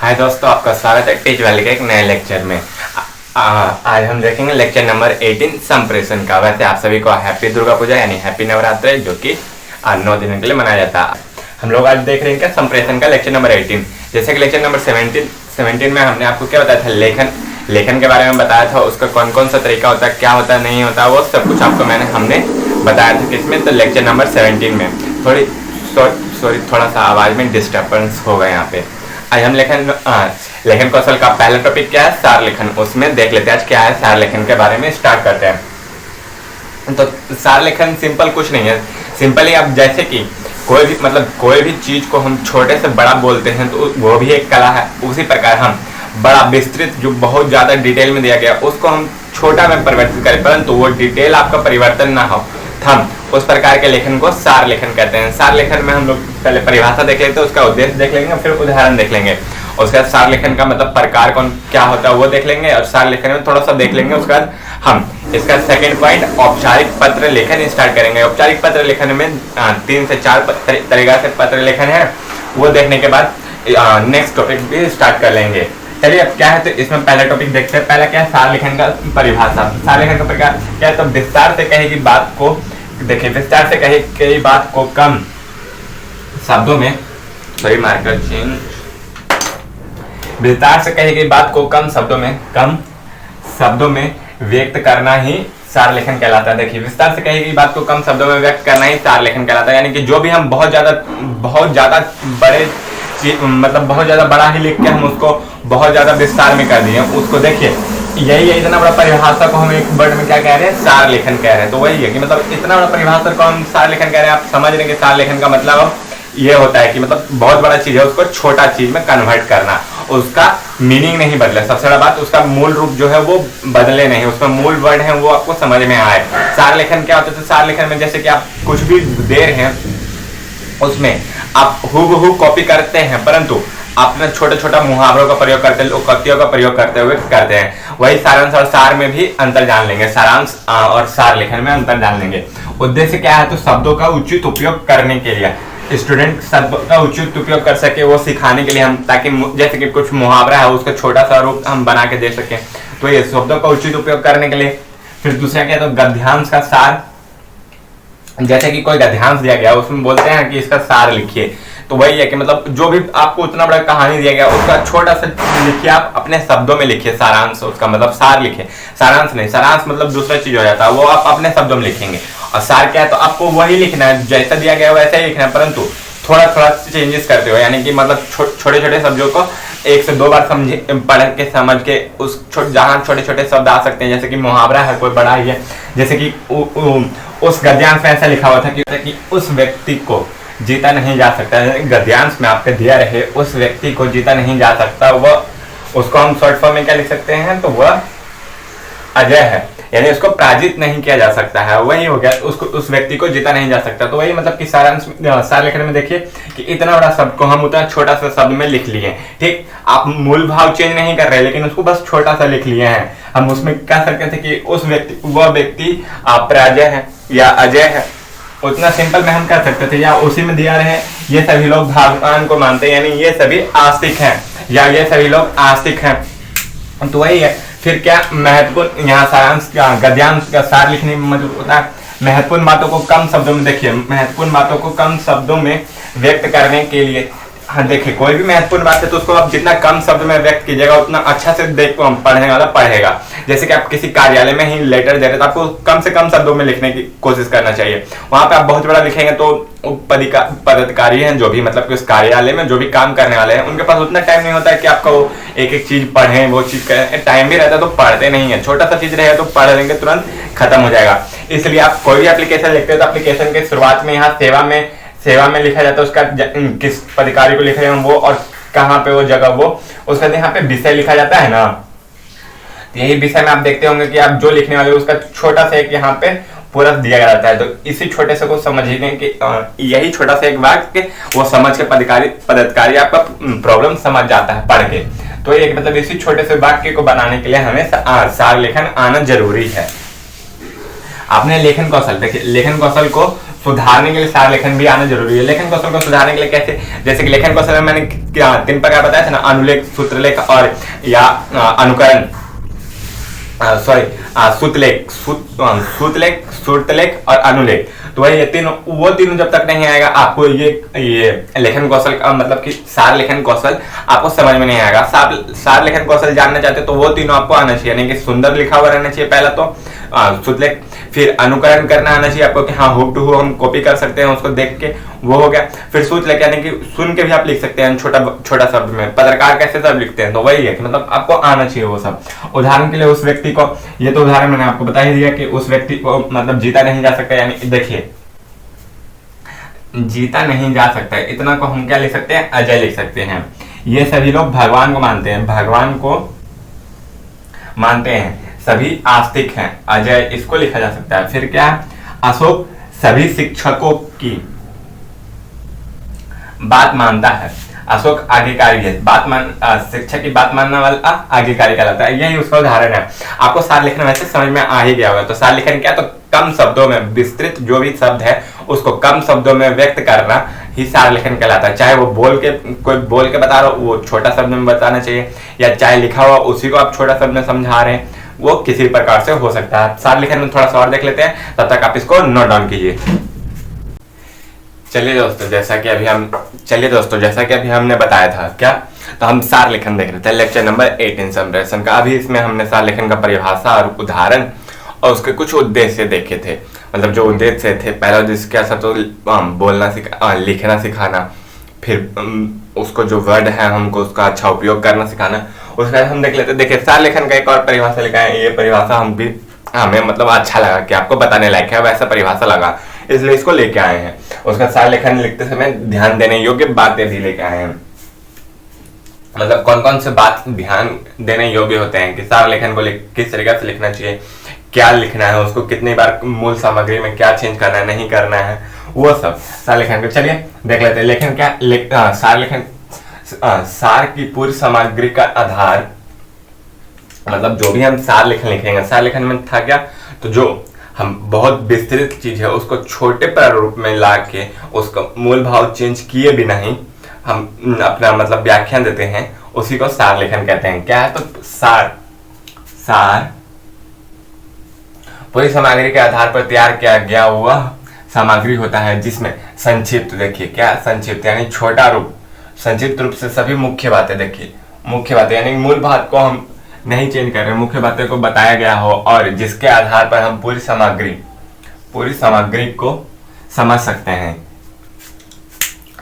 हाय दोस्तों, आपका स्वागत है टीच वैली के एक नए लेक्चर में। आज हम देखेंगे लेक्चर नंबर 18 संप्रेषण का। वैसे आप सभी को हैप्पी दुर्गा पूजा यानी हैप्पी नवरात्र, जो कि 9 दिनों के लिए मनाया जाता है। हम लोग आज देख रहे हैं क्या संप्रेषण का लेक्चर नंबर 18। जैसे कि लेक्चर नंबर 17 में हमने आपको क्या बताया था, लेखन के बारे में बताया था। उसका कौन कौन सा तरीका होता है, क्या होता है, नहीं होता, वो सब कुछ आपको हमने बताया था। किसमें? तो लेक्चर नंबर 17 में। थोड़ा सा आवाज में डिस्टर्बेंस होगा यहाँ पे। आज हम लेखन कौशल का पहला टॉपिक क्या है, सार लेखन। उसमें देख लेते हैं आज क्या है सार लेखन के बारे में। स्टार्ट करते हैं। तो सार लेखन सिंपल कुछ नहीं है। सिंपली आप जैसे कि कोई भी चीज को हम छोटे से बड़ा बोलते हैं तो वो भी एक कला है। उसी प्रकार हम बड़ा विस्तृत जो बहुत ज्यादा डिटेल में दिया गया उसको हम छोटा में परिवर्तित करें, परंतु वो डिटेल आपका परिवर्तन ना हो, हम उस प्रकार के लेखन को सार लेखन कहते हैं। सार लेखन में हम लोग पहले परिभाषा देख लेते हैं, उसका उद्देश्य देख लेंगे, फिर उदाहरण देख लेंगे। उसके बाद सार लेखन का मतलब प्रकार कौन क्या होता है वो देख लेंगे, और सार लेखन में थोड़ा सा देख लेंगे। उसके बाद हम इसका सेकंड पॉइंट औपचारिक पत्र लेखन स्टार्ट करेंगे। औपचारिक पत्र लेखन में 3 से 4 तरीका से पत्र लेखन है, वो देखने के बाद नेक्स्ट टॉपिक भी स्टार्ट कर लेंगे। चलिए अब क्या है, तो इसमें पहला टॉपिक देखते हैं। पहला क्या है, सार लेखन का परिभाषा। सार लेखन का प्रकार क्या है, तो विस्तार से कहेगी बात को, देखिए विस्तार से कही गई बात को कम शब्दों में, सॉरी मार्कर चेंज, विस्तार से कही गई बात को कम शब्दों में व्यक्त करना ही सार लेखन कहलाता है। देखिए विस्तार से कही गई बात को कम शब्दों में व्यक्त करना ही सार लेखन कहलाता है। यानी कि जो भी हम बहुत ज्यादा बड़े बहुत ज्यादा बड़ा ही लिख के हम उसको बहुत ज्यादा विस्तार में कर दिए, उसको देखिए यही है। इतना बड़ा परिभाषा को हम एक वर्ड में क्या कह रहे हैं, सार लेखन कह रहे हैं। तो वही है कि मतलब इतना बड़ा परिभाषा को हम सार लेखन कह रहे हैं। आप समझ रहे हैं कि सार लेखन का मतलब ये होता है कि मतलब बहुत बड़ा चीज है उसको छोटा चीज में कन्वर्ट करना, उसका मीनिंग नहीं बदले। सबसे बड़ा बात, उसका मूल रूप जो है वो बदले नहीं, उसमें मूल वर्ड है वो आपको समझ में आए। सार लेखन क्या होता है, तो सार लेखन में जैसे कि आप कुछ भी दे रहे हैं उसमें आप हूबहू कॉपी करते हैं, परंतु अपने छोटे छोटा मुहावरों का प्रयोग करते हैं, लोकोक्तियों का प्रयोग करते हुए करते हैं। वही सारांश और सार में भी अंतर जान लेंगे, सारांश और सार लेखन में अंतर जान लेंगे। उद्देश्य क्या है, तो शब्दों का उचित उपयोग करने के लिए, स्टूडेंट शब्दों का उचित उपयोग कर सके, वो सिखाने के लिए हम, ताकि जैसे कि कुछ मुहावरा है उसका छोटा सा रूप हम बना के दे सके, तो ये शब्दों का उचित उपयोग करने के लिए। फिर दूसरा क्या है, तो गद्यांश का सार। जैसे कि कोई गद्यांश दिया गया उसमें बोलते हैं कि इसका सार लिखिए, तो वही है कि मतलब जो भी आपको उतना बड़ा कहानी दिया गया उसका छोटा सा लिखिए, आप अपने शब्दों में लिखिए सारांश, उसका मतलब सार लिखिए। सारांश नहीं, सारांश मतलब दूसरा चीज हो जाता है, वो आप अपने शब्दों में लिखेंगे। और सार क्या है, तो आपको वही लिखना है, जैसा दिया गया वैसा ही लिखना है, परंतु थोड़ा थोड़ा चेंजेस करते हो। यानी कि मतलब छोटे छोटे शब्दों को 1 से 2 बार पढ़ के समझ के उस जहाँ छोटे छोटे शब्द आ सकते हैं, जैसे कि मुहावरा है कोई बड़ा ही है, जैसे कि उस गद्यांश में ऐसा लिखा हुआ था कि उस व्यक्ति को जीता नहीं जा सकता। गद्यांश में आपके दिया रहे उस व्यक्ति को जीता नहीं जा सकता, वह, उसको हम शॉर्ट फॉर्म में क्या लिख सकते हैं, तो वह अजय है, यानी उसको पराजित नहीं किया जा सकता है। वही हो गया, उसको उस व्यक्ति को जीता नहीं जा सकता। तो वही मतलब कि सार लेखन में देखिए कि इतना बड़ा शब्द को हम उतना छोटा सा शब्द में लिख लिए। ठीक, आप मूल भाव चेंज नहीं कर रहे, लेकिन उसको बस छोटा सा लिख लिए हैं। हम उसमें कह सकते थे कि वह व्यक्ति पराजय है या अजय है, उतना सिंपल में हम कह सकते थे। या उसी में दिया रहे ये सभी लोग भगवान को मानते हैं, यानी ये सभी आस्तिक हैं, या ये सभी लोग आस्तिक हैं, तो वही है। फिर क्या महत्वपूर्ण, यहाँ सारांश गद्यांश का सार लिखने में मतलब होता है महत्वपूर्ण बातों को कम शब्दों में, देखिए महत्वपूर्ण बातों को कम शब्दों में व्यक्त करने के लिए। हाँ देखिए, कोई भी महत्वपूर्ण बात है तो उसको आप जितना कम शब्द में व्यक्त कीजिएगा उतना अच्छा से पढ़ने वाला पढ़ेगा। जैसे कि आप किसी कार्यालय में ही लेटर दे रहे तो आपको कम से कम शब्दों में लिखने की कोशिश करना चाहिए। वहां पे आप बहुत बड़ा लिखेंगे तो पदाधिकारी हैं जो भी मतलब कि उस कार्यालय में जो भी काम करने वाले हैं, उनके पास उतना टाइम नहीं होता है कि आपका वो एक एक चीज पढ़ें, वो चीज करें। टाइम भी रहता है तो पढ़ते नहीं है, छोटा सा चीज रहेगा तो पढ़ लेंगे, तुरंत खत्म हो जाएगा। इसलिए आप कोई भी एप्लीकेशन लिखते हो तो एप्लीकेशन के शुरुआत में यहाँ सेवा में लिखा जाता है, उसका किस पदाधिकारी को लिख रहे हैं वो और कहाँ पे वो जगह, वो उसका यहाँ पे विषय लिखा जाता है ना। यही विषय में आप देखते होंगे कि आप जो लिखने वाले उसका छोटा सा एक यहाँ पे पूरा दिया जाता है। तो इसी छोटे से को समझने के, यही छोटा सा एक वाक्य वो समझ के पदाधिकारी आपका प्रॉब्लम समझ जाता है पढ़ के। तो एक मतलब इसी छोटे से वाक्य को बनाने के लिए हमें सार लेखन आना जरूरी है। आपने लेखन कौशल, देखिए लेखन कौशल को सुधारने के लिए सार लेखन भी आना जरूरी है। लेखन कौशल को सुधारने के लिए कैसे, जैसे कि लेखन कौशल में मैंने क्या 3 प्रकार बताया था ना, अनुलेख, सूत्रलेख और या अनुकरण, सूतलेख, श्रुतलेख और अनुलेख। तो वही ये तीनों, वो तीनों जब तक नहीं आएगा आपको ये लेखन कौशल का मतलब कि सार लेखन कौशल आपको समझ में नहीं आएगा। सार लेखन कौशल जानना चाहते तो वो तीनों आपको आना चाहिए, यानी कि सुंदर लिखा हुआ रहना चाहिए पहला तो श्रुतलेख, फिर अनुकरण करना आना चाहिए आपको कि हाँ हुक टू हुक हम कॉपी कर सकते हैं उसको देख के, वो हो गया। फिर श्रुतलेख यानी कि सुन के भी आप लिख सकते हैं छोटा छोटा शब्द में, पत्रकार कैसे सब लिखते हैं, तो वही है कि मतलब आपको आना चाहिए वो सब। उदाहरण के लिए उस व्यक्ति को, ये तो उदाहरण मैंने आपको बता ही दिया कि उस व्यक्ति को मतलब जीता नहीं जा सकता, यानी देखिए जीता नहीं जा सकता है, इतना को हम क्या लिख सकते हैं, अजय लिख सकते हैं। ये सभी लोग भगवान को मानते हैं, भगवान को मानते हैं, सभी आस्तिक हैं, अजय इसको लिखा जा सकता है। फिर क्या, अशोक सभी शिक्षकों की बात मानता है, अशोक आज्ञाकारी है, शिक्षक की बात मानने वाला आज्ञाकारी कहलाता है। यही उसका उदाहरण है। आपको सार लेखन वैसे समझ में आ ही गया होगा। तो सार लेखन क्या, तो कम शब्दों में विस्तृत जो भी शब्द है उसको कम शब्दों में व्यक्त करना ही सार लेखन कहलाता है। चाहे वो कोई बोल के बता रहा हो, वो छोटा शब्द में बताना चाहिए, या चाहे लिखा हुआ उसी को आप छोटा शब्द में समझा रहे हैं, वो किसी प्रकार से हो सकता है। सार लेखन में थोड़ा सा और देख लेते हैं, तब तक आप इसको नोट डाउन कीजिए। चलिए दोस्तों, जैसा कि अभी हमने बताया था क्या, तो हम सार लेखन देख रहे थे, लेक्चर नंबर 18 संप्रेषण का। अभी इसमें हमने सार लेखन का परिभाषा और उदाहरण और उसके कुछ उद्देश्य देखे थे। मतलब जो उद्देश्य थे, पहला उद्देश्य क्या था, तो बोलना लिखना सिखाना, फिर उसको जो वर्ड है हमको उसका अच्छा उपयोग करना सिखाना। उसके बाद हम देख लेते, देखिए सार लेखन का एक और परिभाषा लिखा है। ये परिभाषा हमें मतलब अच्छा लगा कि आपको बताने लायक है, वैसा परिभाषा लगा, इसलिए इसको लेके आए हैं। उसका सार लेखन लिखते समय ध्यान देने योग्य बातें भी लेके आए हैं। मतलब कौन कौन से बात ध्यान देने योग्य होते हैं कि सार लेखन को किस तरीके से लिखना चाहिए, क्या लिखना है, उसको कितनी बार मूल सामग्री में क्या चेंज करना है, नहीं करना है, वो सब सार लेखन को। चलिए देख लेते हैं। लेखन क्या, सार लेखन सार की पूरी सामग्री का आधार, मतलब जो भी हम सार लेखन लिखेंगे, सार लेखन में था क्या, तो जो हम बहुत विस्तृत चीज है उसको छोटे प्रारूप में ला के उसका मूल भाव चेंज किए बिना ही हम अपना मतलब व्याख्यान देते हैं, उसी को सार लेखन कहते हैं। क्या है, तो सार पूरी सामग्री के आधार पर तैयार किया गया हुआ सामग्री होता है जिसमें संक्षिप्त, देखिए क्या, संक्षिप्त यानी छोटा रूप, संक्षिप्त रूप से सभी मुख्य बातें, देखिए मुख्य बातें यानी मूल बात को हम नहीं चेंज कर रहे, मुख्य बातें को बताया गया हो और जिसके आधार पर हम पूरी सामग्री को समझ सकते हैं।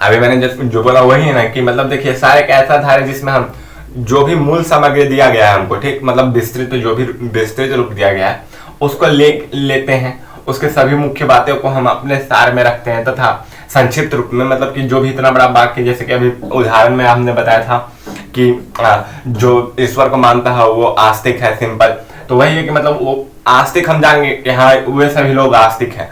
अभी मैंने जो बोला वही है ना कि मतलब देखिए सार एक ऐसा आधार है जिसमें हम जो भी मूल सामग्री दिया गया है हमको, ठीक, मतलब जो भी विस्तृत रूप दिया गया है उसको लेते हैं, उसके सभी मुख्य बातों को हम अपने सार में रखते हैं तथा संक्षिप्त रूप में, मतलब कि जो भी इतना बड़ा वाक्य, जैसे कि अभी उदाहरण में हमने बताया था कि जो ईश्वर को मानता है वो आस्तिक है, सिंपल। तो वही है कि मतलब वो आस्तिक हम जानेंगे कि हाँ वे सभी लोग आस्तिक हैं।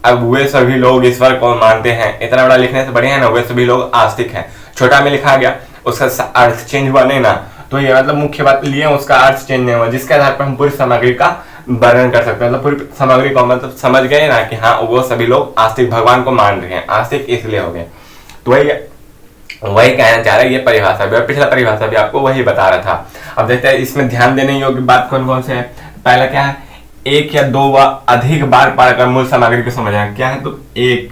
अब वे सभी लोग ईश्वर को मानते हैं, इतना बड़ा लिखने से बढ़िया है ना, वे सभी लोग आस्तिक हैं। छोटा में लिखा गया, उसका अर्थ चेंज हुआ नहीं ना, तो ये मतलब मुख्य बात लिए उसका अर्थ चेंज नहीं हुआ, जिसके आधार पर हम पूरी सामग्री का वर्णन कर सकते हैं। मतलब पूरी सामग्री को मतलब समझ गए ना कि हाँ वो सभी लोग आस्तिक भगवान को मान रहे हैं, आस्तिक इसलिए हो गए। तो वही कहना चाह रहा है ये परिभाषा भी, और पिछला परिभाषा भी आपको वही बता रहा था। अब देखते हैं इसमें ध्यान देने योग्य बात कौन कौन से है। पहला क्या है, एक या दो व अधिक बार पढ़कर मूल सामग्री को समझना। क्या है, तो एक,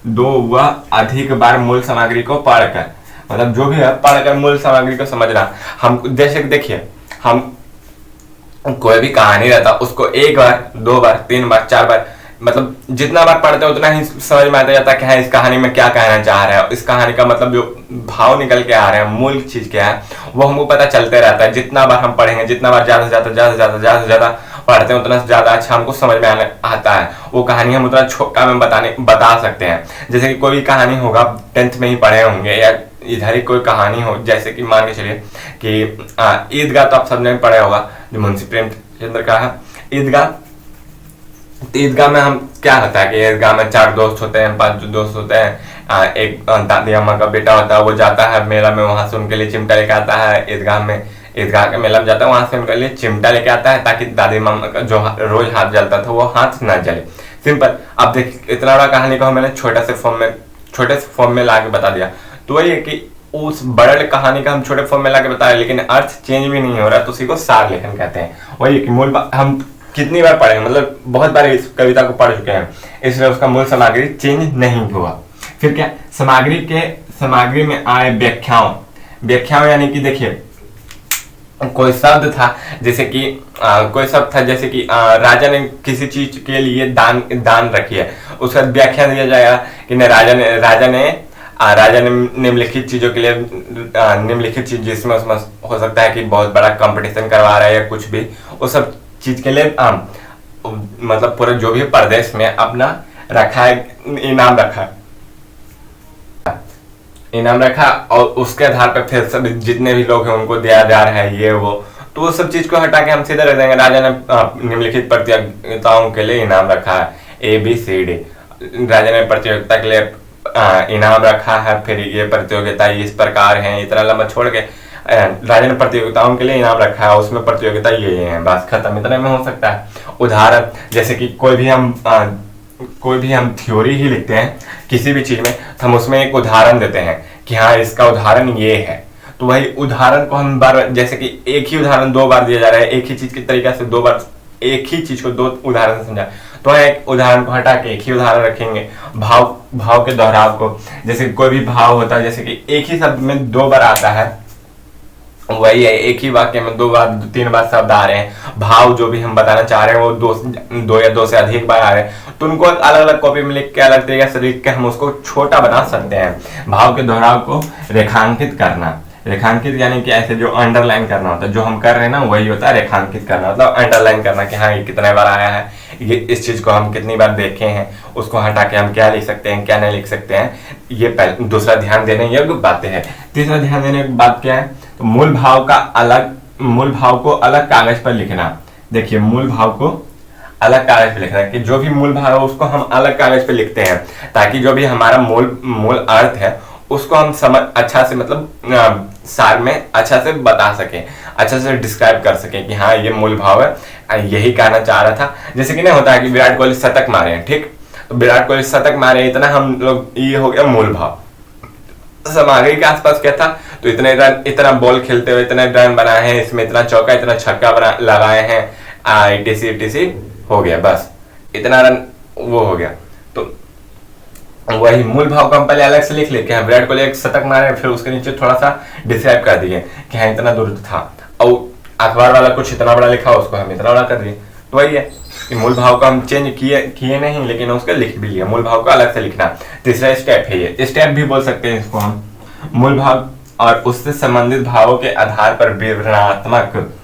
दो व अधिक बार मूल सामग्री को पढ़कर, मतलब जो भी है पढ़कर मूल सामग्री को समझना। हम जैसे देखिए, हम कोई भी कहानी रहता उसको एक बार, दो बार, तीन बार, चार बार, मतलब जितना बार पढ़ते हैं उतना ही समझ में आता जाता है कि हाँ इस कहानी में क्या कहना चाह रहा है, इस कहानी का मतलब जो भाव निकल के आ रहे हैं, मूल चीज क्या है वो हमको पता चलते रहता है। जितना बार हम पढ़ेंगे, जितना बार ज्यादा से ज्यादा पढ़ते हैं, उतना ज्यादा अच्छा हमको समझ में आता है। वो कहानी हम उतना छोटा में बता सकते हैं। जैसे कि कोई भी कहानी होगा, 10th में ही पढ़े होंगे, या इधर ही कोई कहानी हो, जैसे कि मान के चलिए कि ईदगाह, तो आप सबने पढ़ा होगा, जो मुंशी प्रेमचंद्र का है ईदगाह। ईदगाह में हम क्या होता है कि ईदगाह में 4 दोस्त होते हैं, 5 दोस्त होते हैं, एक दादी अम्मा का बेटा होता है, वो जाता है मेला में, वहां से उनके लिए चिमटा लेके आता है। ईदगाह के मेला में जाता है, वहां से उनके लिए चिमटा लेके आता है ताकि दादी मामा का जो रोज हाथ जलता था वो हाथ ना जले, सिंपल। अब देख इतना बड़ा कहानी को मैंने छोटे से फॉर्म में ला के बता दिया। तो वही है कि उस बड़े कहानी का हम छोटे फॉर्म में ला के बताया, लेकिन अर्थ चेंज भी नहीं हो रहा, तो उसी को सार लेखन कहते हैं। वही कि मूल हम कितनी बार पढ़े, मतलब बहुत बार इस कविता को पढ़ चुके हैं, इसलिए उसका मूल सामग्री चेंज नहीं हुआ। फिर क्या, सामग्री में आए व्याख्याओं यानी कि देखिए कोई शब्द था जैसे कि राजा ने किसी चीज के लिए दान रखी है, उसका व्याख्या दिया जाएगा कि राजा ने निम्नलिखित चीजों के लिए निम्नलिखित चीज, जिसमें उसमें हो सकता है कि बहुत बड़ा कंपटीशन करवा रहा है या कुछ भी, उस सब चीज के लिए मतलब पूरे जो भी प्रदेश में अपना रखा है, इनाम रखा और उसके आधार पर फिर सब जितने भी लोग हैं उनको दिया जा रहा है ये वो, तो वो सब चीज को हटा के हम सीधे रख देंगे राजा ने निम्नलिखित प्रतियोगिताओं के लिए इनाम रखा है ABCD। राजा ने प्रतियोगिता के लिए इनाम रखा है, फिर ये प्रतियोगिता इस प्रकार है, इतना लंबा छोड़ के राजा ने प्रतियोगिताओं के लिए इनाम रखा है, उसमें प्रतियोगिता ये है, बस खत्म, इतने में हो सकता है। उदाहरण जैसे कि कोई भी हम थ्योरी ही लिखते हैं किसी भी चीज में, तो हम उसमें एक उदाहरण देते हैं कि हाँ इसका उदाहरण ये है, तो वही उदाहरण को हम बार जैसे कि एक ही उदाहरण 2 बार दिया जा रहा है, एक ही चीज के तरीका से 2 बार एक ही चीज को 2 उदाहरण से समझा, तो एक उदाहरण को हटा के एक ही उदाहरण रखेंगे। भाव के दोहराव को, जैसे कोई भी भाव होता है, जैसे कि एक ही शब्द में 2 बार आता है, वही है एक ही वाक्य में 2 बार 3 बार शब्द आ रहे हैं, भाव जो भी हम बताना चाह रहे हैं वो 2 या 2 से अधिक बार आ रहे हैं, तो उनको अलग अलग कॉपी में लिख के अलग तरीके से लिख के हम उसको छोटा बना सकते हैं। भाव के दोहराव को रेखांकित करना, रेखांकित यानी कि ऐसे जो अंडरलाइन करना होता है, जो हम कर रहे हैं ना वही होता है रेखांकित करना, मतलब अंडरलाइन करना कि हाँ ये कितने बार आया है, ये इस चीज को हम कितनी बार देखे हैं, उसको हटा के हम क्या लिख सकते हैं क्या नहीं लिख सकते हैं, ये पहले दूसरा ध्यान देने योग्य बातें हैं। तीसरा ध्यान देने की बात क्या है, तो मूल भाव को अलग कागज पर लिखना। देखिए मूल भाव को अलग कागज पे लिखना है कि जो भी मूल भाव है उसको हम अलग कागज पे लिखते हैं, ताकि जो भी हमारा मूल अर्थ है उसको हम समझ अच्छा से, मतलब सार में अच्छा से बता सके, अच्छा से डिस्क्राइब कर सके कि हाँ ये मूल भाव है, यही कहना चाह रहा था। जैसे कि नहीं होता है कि विराट कोहली शतक मारे हैं, ठीक, तो विराट कोहली शतक मारे इतना हम लोग, ये हो गया मूल भाव। सामग्री के आसपास क्या था, तो इतने रन, इतना बॉल खेलते हुए इतने रन बनाए हैं, इसमें इतना चौका इतना छक्का लगाए हैं, etc हो गया, बस इतना रन वो हो गया। तो वही मूल भाव को हम पहले अलग से लिख लेते हैं, विराट कोहली एक शतक मारे, फिर उसके नीचे थोड़ा सा डिस्क्राइब कर दिए कि हाँ इतना दूर था, और अखबार वाला कुछ इतना बड़ा लिखा उसको हम इतना बड़ा कर दिए। तो वही है कि मूल भाव को हम चेंज किए नहीं, लेकिन उसको लिख भी लिया, मूल भाव को अलग से लिखना। तीसरा स्टेप है ये, स्टेप भी बोल सकते हैं इसको हम। मूल भाव और उससे संबंधित भावों के आधार पर विवरणात्मक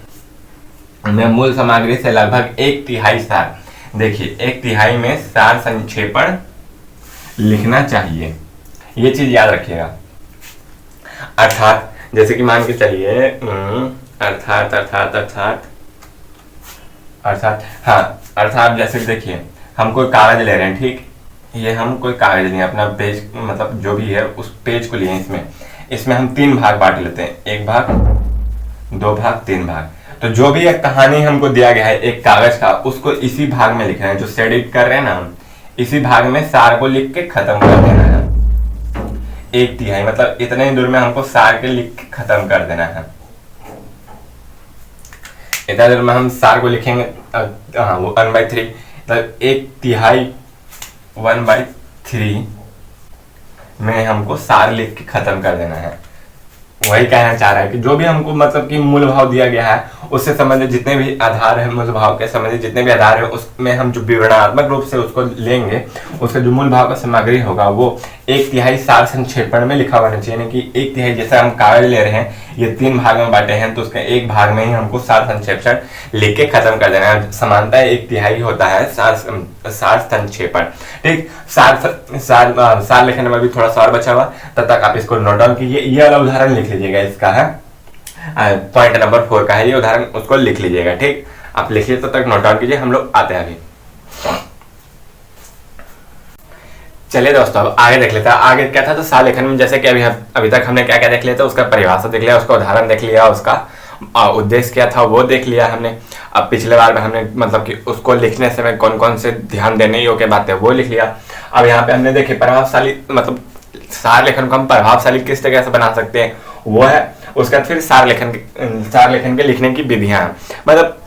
में मूल सामग्री से लगभग 1/3 सार, देखिए 1/3 में सार संक्षेपण लिखना चाहिए, ये चीज याद रखिएगा। अर्थात जैसे कि मान के चलिए अर्थात जैसे देखिए हम कोई कागज ले रहे हैं, ठीक, ये हम कोई कागज नहीं, अपना पेज, मतलब जो भी है उस पेज को लिए, इसमें हम 3 भाग बांट लेते हैं, 1 भाग 2 भाग 3 भाग। तो जो भी एक कहानी हमको दिया गया है एक कागज का, उसको इसी भाग में लिखना है, जो शेडिट कर रहे हैं ना हम, इसी भाग में सार को लिख के खत्म कर देना है। 1/3 मतलब इतने ही दूर में हमको सार के लिख के खत्म कर देना है। इतना दूर में हम सार को लिखेंगे, हाँ वो 1/3, मतलब 1/3 1/3 में हमको सार लिख के खत्म कर देना है। वही कहना चाह रहा है कि जो भी हमको मतलब कि मूल भाव दिया गया है उससे संबंधित जितने भी आधार है, मूल भाव के संबंधित जितने भी आधार है, उसमें हम जो विवरणात्मक रूप से उसको लेंगे, उसका जो मूल भाव का सामग्री होगा वो 1/3 सार संक्षेपण में लिखा होना चाहिए। यानी कि 1/3 जैसे हम कागज ले रहे हैं, ये 3 भाग में बांटे हैं, तो उसके 1 भाग में ही हमको सार संक्षेपण लिख के खत्म कर देना है। समानता 1/3 होता है सार संक्षेपण, ठीक। सार लिखने में भी थोड़ा सा और बचा हुआ, तब तक आप इसको नोट डाउन कीजिए। ये वाला उदाहरण लिख लीजिएगा, इसका है पॉइंट नंबर 4 का है ये उदाहरण, उसको लिख लीजिएगा, ठीक। आप लिखिए तब तक नोट डाउन कीजिए, हम लोग आते हैं अभी। चलिए दोस्तों अब आगे देख लेते हैं। आगे क्या था, तो सार लेखन में जैसे कि अभी तक हमने क्या क्या देख लिया था, उसका परिभाषा देख लिया, उसका उदाहरण देख लिया उसका, उद्देश्य क्या था वो देख लिया हमने। अब पिछले बार में हमने मतलब कि उसको लिखने समय कौन कौन से ध्यान देने योग्य बातें वो लिख लिया। अब यहाँ पे हमने देखे प्रभावशाली मतलब सार लेखन को हम प्रभावशाली किस तरह से बना सकते हैं वो है। उसके बाद फिर सार लेखन के लिखने की विधियां हैं। मतलब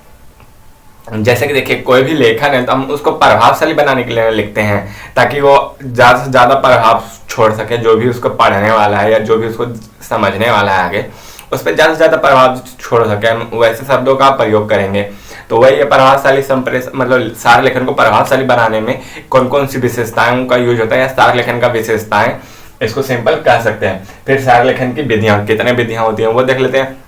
जैसे कि देखिए कोई भी लेखन है तो हम उसको प्रभावशाली बनाने के लिए लिखते हैं ताकि वो ज़्यादा से ज़्यादा प्रभाव छोड़ सके, जो भी उसको पढ़ने वाला है या जो भी उसको समझने वाला है आगे उस पर ज़्यादा से ज़्यादा प्रभाव छोड़ सके। हम वैसे शब्दों का प्रयोग करेंगे। तो वही प्रभावशाली मतलब सार लेखन को प्रभावशाली बनाने में कौन कौन सी विशेषताओं का यूज होता है या सार लेखन का विशेषताएं, इसको सिंपल कह सकते हैं। फिर सार लेखन की विधियां, कितने विधियां होती हैं वो देख लेते हैं।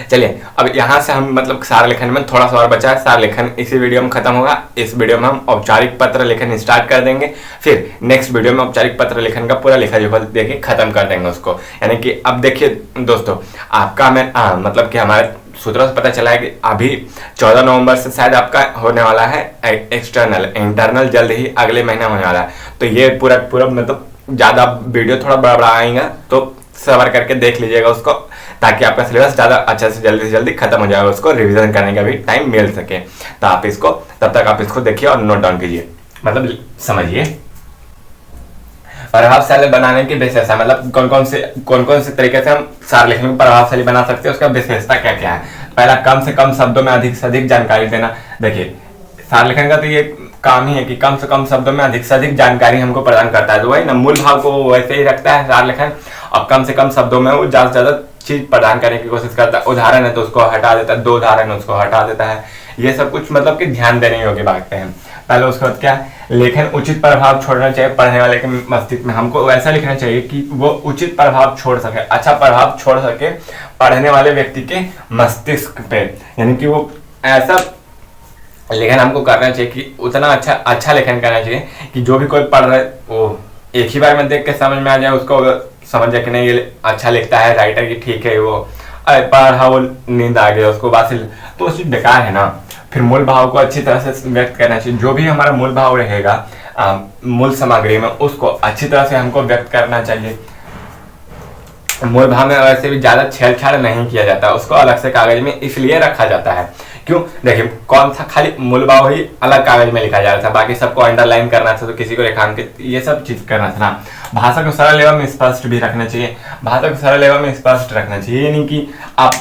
चलिए अब यहाँ से हम मतलब सार लेखन में थोड़ा सा और बचा है। सार लेखन इसी वीडियो में खत्म होगा। इस वीडियो में हम औपचारिक पत्र लेखन स्टार्ट कर देंगे। फिर नेक्स्ट वीडियो में औपचारिक पत्र लेखन का पूरा लेखा जोखा देखिए खत्म कर देंगे उसको। यानी कि अब देखिए दोस्तों, आपका मैं मतलब कि हमारे सूत्रों से पता चला है कि अभी 14 नवंबर से शायद आपका होने वाला है एक्सटर्नल, इंटरनल जल्द ही अगले महीने होने वाला है। तो ये पूरा मतलब ज़्यादा वीडियो थोड़ा बड़ा आएगा तो सबर करके देख लीजिएगा उसको, ताकि आपका सिलेबस ज़्यादा अच्छा से जल्दी खत्म हो जाएगा, उसको रिवीजन करने का भी टाइम मिल सके। तो आप इसको तब तक आप इसको देखिए और नोट डाउन कीजिए, मतलब समझिए। प्रभावशाली बनाने की विशेषता मतलब कौन कौन से तरीके से हम सार लेखन को प्रभावशाली बना सकते हैं, उसका विशेषता क्या क्या है। पहला, कम से कम शब्दों में अधिक से अधिक जानकारी देना। देखिए सार लेखन का तो ये काम ही है कि कम से कम शब्दों में अधिक से अधिक जानकारी हमको प्रदान करता है। तो वही ना, मूल भाव को वैसे ही रखता है सार लेखन, और कम से कम शब्दों में वो ज़्यादा से ज़्यादा चीज प्रदान करने की कोशिश करता है। उदाहरण है तो उसको हटा देता है, 2 उदाहरण है उसको हटा देता है। ये सब कुछ मतलब कि ध्यान देने योग्य बातें हैं। पहले उसके बाद क्या, लेखन उचित प्रभाव छोड़ना चाहिए पढ़ने वाले के मस्तिष्क में। हमको वैसा लिखना चाहिए कि वो उचित प्रभाव छोड़ सके, अच्छा प्रभाव छोड़ सके पढ़ने वाले व्यक्ति के मस्तिष्क पे। यानी कि वो ऐसा लेखन हमको करना चाहिए कि उतना अच्छा लेखन करना चाहिए कि जो भी कोई पढ़ रहा है वो एक ही बार में देख के समझ में आ जाए, उसको समझ जाए कि नहीं ये अच्छा लिखता है राइटर की, ठीक है वो पढ़ा वो नींद आ गया उसको बासिल, तो उस चीज बेकार है ना। फिर मूल भाव को अच्छी तरह से व्यक्त करना चाहिए। जो भी हमारा मूल भाव रहेगा मूल सामग्री में, उसको अच्छी तरह से हमको व्यक्त करना चाहिए। मूल भाव में वैसे भी ज्यादा छेड़छाड़ नहीं किया जाता, उसको अलग से कागज में इसलिए रखा जाता है। क्यों, देखिए कौन सा खाली मूल भाव ही अलग कागज में लिखा जा रहा था, बाकी सबको अंडरलाइन करना था, तो किसी को रेखांकित ये सब चीज करना था ना। भाषा को सरल एवं स्पष्ट भी रखना चाहिए। भाषा को सरल एवं स्पष्ट रखना चाहिए, यानी कि आप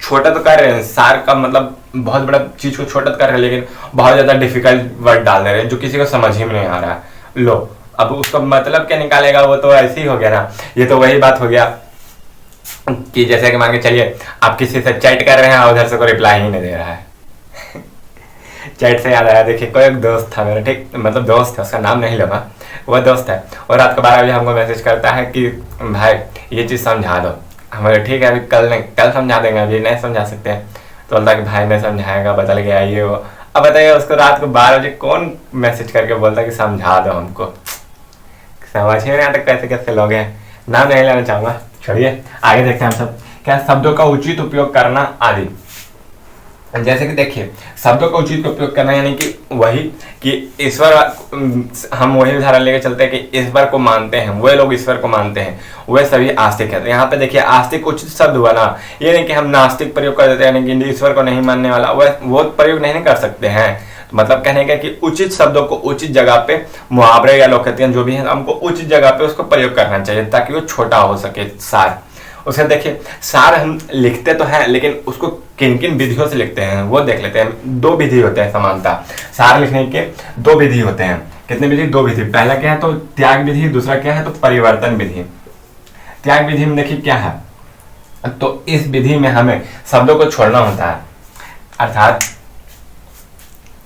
छोटा तो कर रहे हैं, सार का मतलब बहुत बड़ा चीज को छोटा कर रहे हैं, लेकिन बहुत ज्यादा डिफिकल्ट वर्ड डाल दे रहे हैं जो किसी को समझ ही में नहीं आ रहा है। लो अब उसका मतलब क्या निकालेगा, वो तो ऐसे ही हो गया ना। ये तो वही बात हो गया कि जैसे कि मान के चलिए आप किसी से चैट कर रहे हैं और उधर से कोई रिप्लाई ही नहीं दे रहा है। चैट से याद आया, देखिए कोई एक दोस्त था मेरा, ठीक मतलब दोस्त है, उसका नाम नहीं लगा, वह दोस्त है, और रात को 12 बजे हमको मैसेज करता है कि भाई ये चीज़ समझा दो। हमारे ठीक है अभी कल समझा देंगे, अभी नहीं समझा सकते हैं। तो बोलता कि भाई नहीं समझाएगा, बदल गया ये वो। अब बताइए उसको रात को 12 बजे कौन मैसेज करके बोलता कि समझा दो हमको, समझ ही नहीं आता कैसे कैसे लोग हैं। नाम नहीं लेना चाहूँगा, छोड़िए आगे देखते हैं हम सब। क्या, शब्दों का उचित उपयोग करना आदि। जैसे कि देखिए शब्दों का उचित उपयोग करना, यानी कि वही कि ईश्वर, हम वही उदाहरण लेके चलते हैं कि ईश्वर को मानते हैं, वे लोग ईश्वर को मानते हैं, वे सभी आस्तिक हैं। तो यहाँ पे देखिए आस्तिक उचित शब्द हुआ ना, ये नहीं कि हम नास्तिक प्रयोग कर देते हैं, यानी कि ईश्वर को नहीं मानने वाला, वो प्रयोग नहीं कर सकते हैं। तो मतलब कहने का कि उचित शब्दों को उचित जगह पे, मुहावरे या लोकतियन जो भी है, हमको उचित जगह पे उसको प्रयोग करना चाहिए ताकि वो छोटा हो सके सार। उसे देखिए सार हम लिखते तो हैं, लेकिन उसको किन किन विधियों से लिखते हैं वो देख लेते हैं। 2 विधि होते हैं समानता, सार लिखने के 2 विधि होते हैं। कितने विधि? 2 विधि। पहला क्या है तो त्याग विधि, दूसरा क्या है तो परिवर्तन विधि। त्याग विधि में देखिए क्या है, तो इस विधि में हमें शब्दों को छोड़ना होता है। अर्थात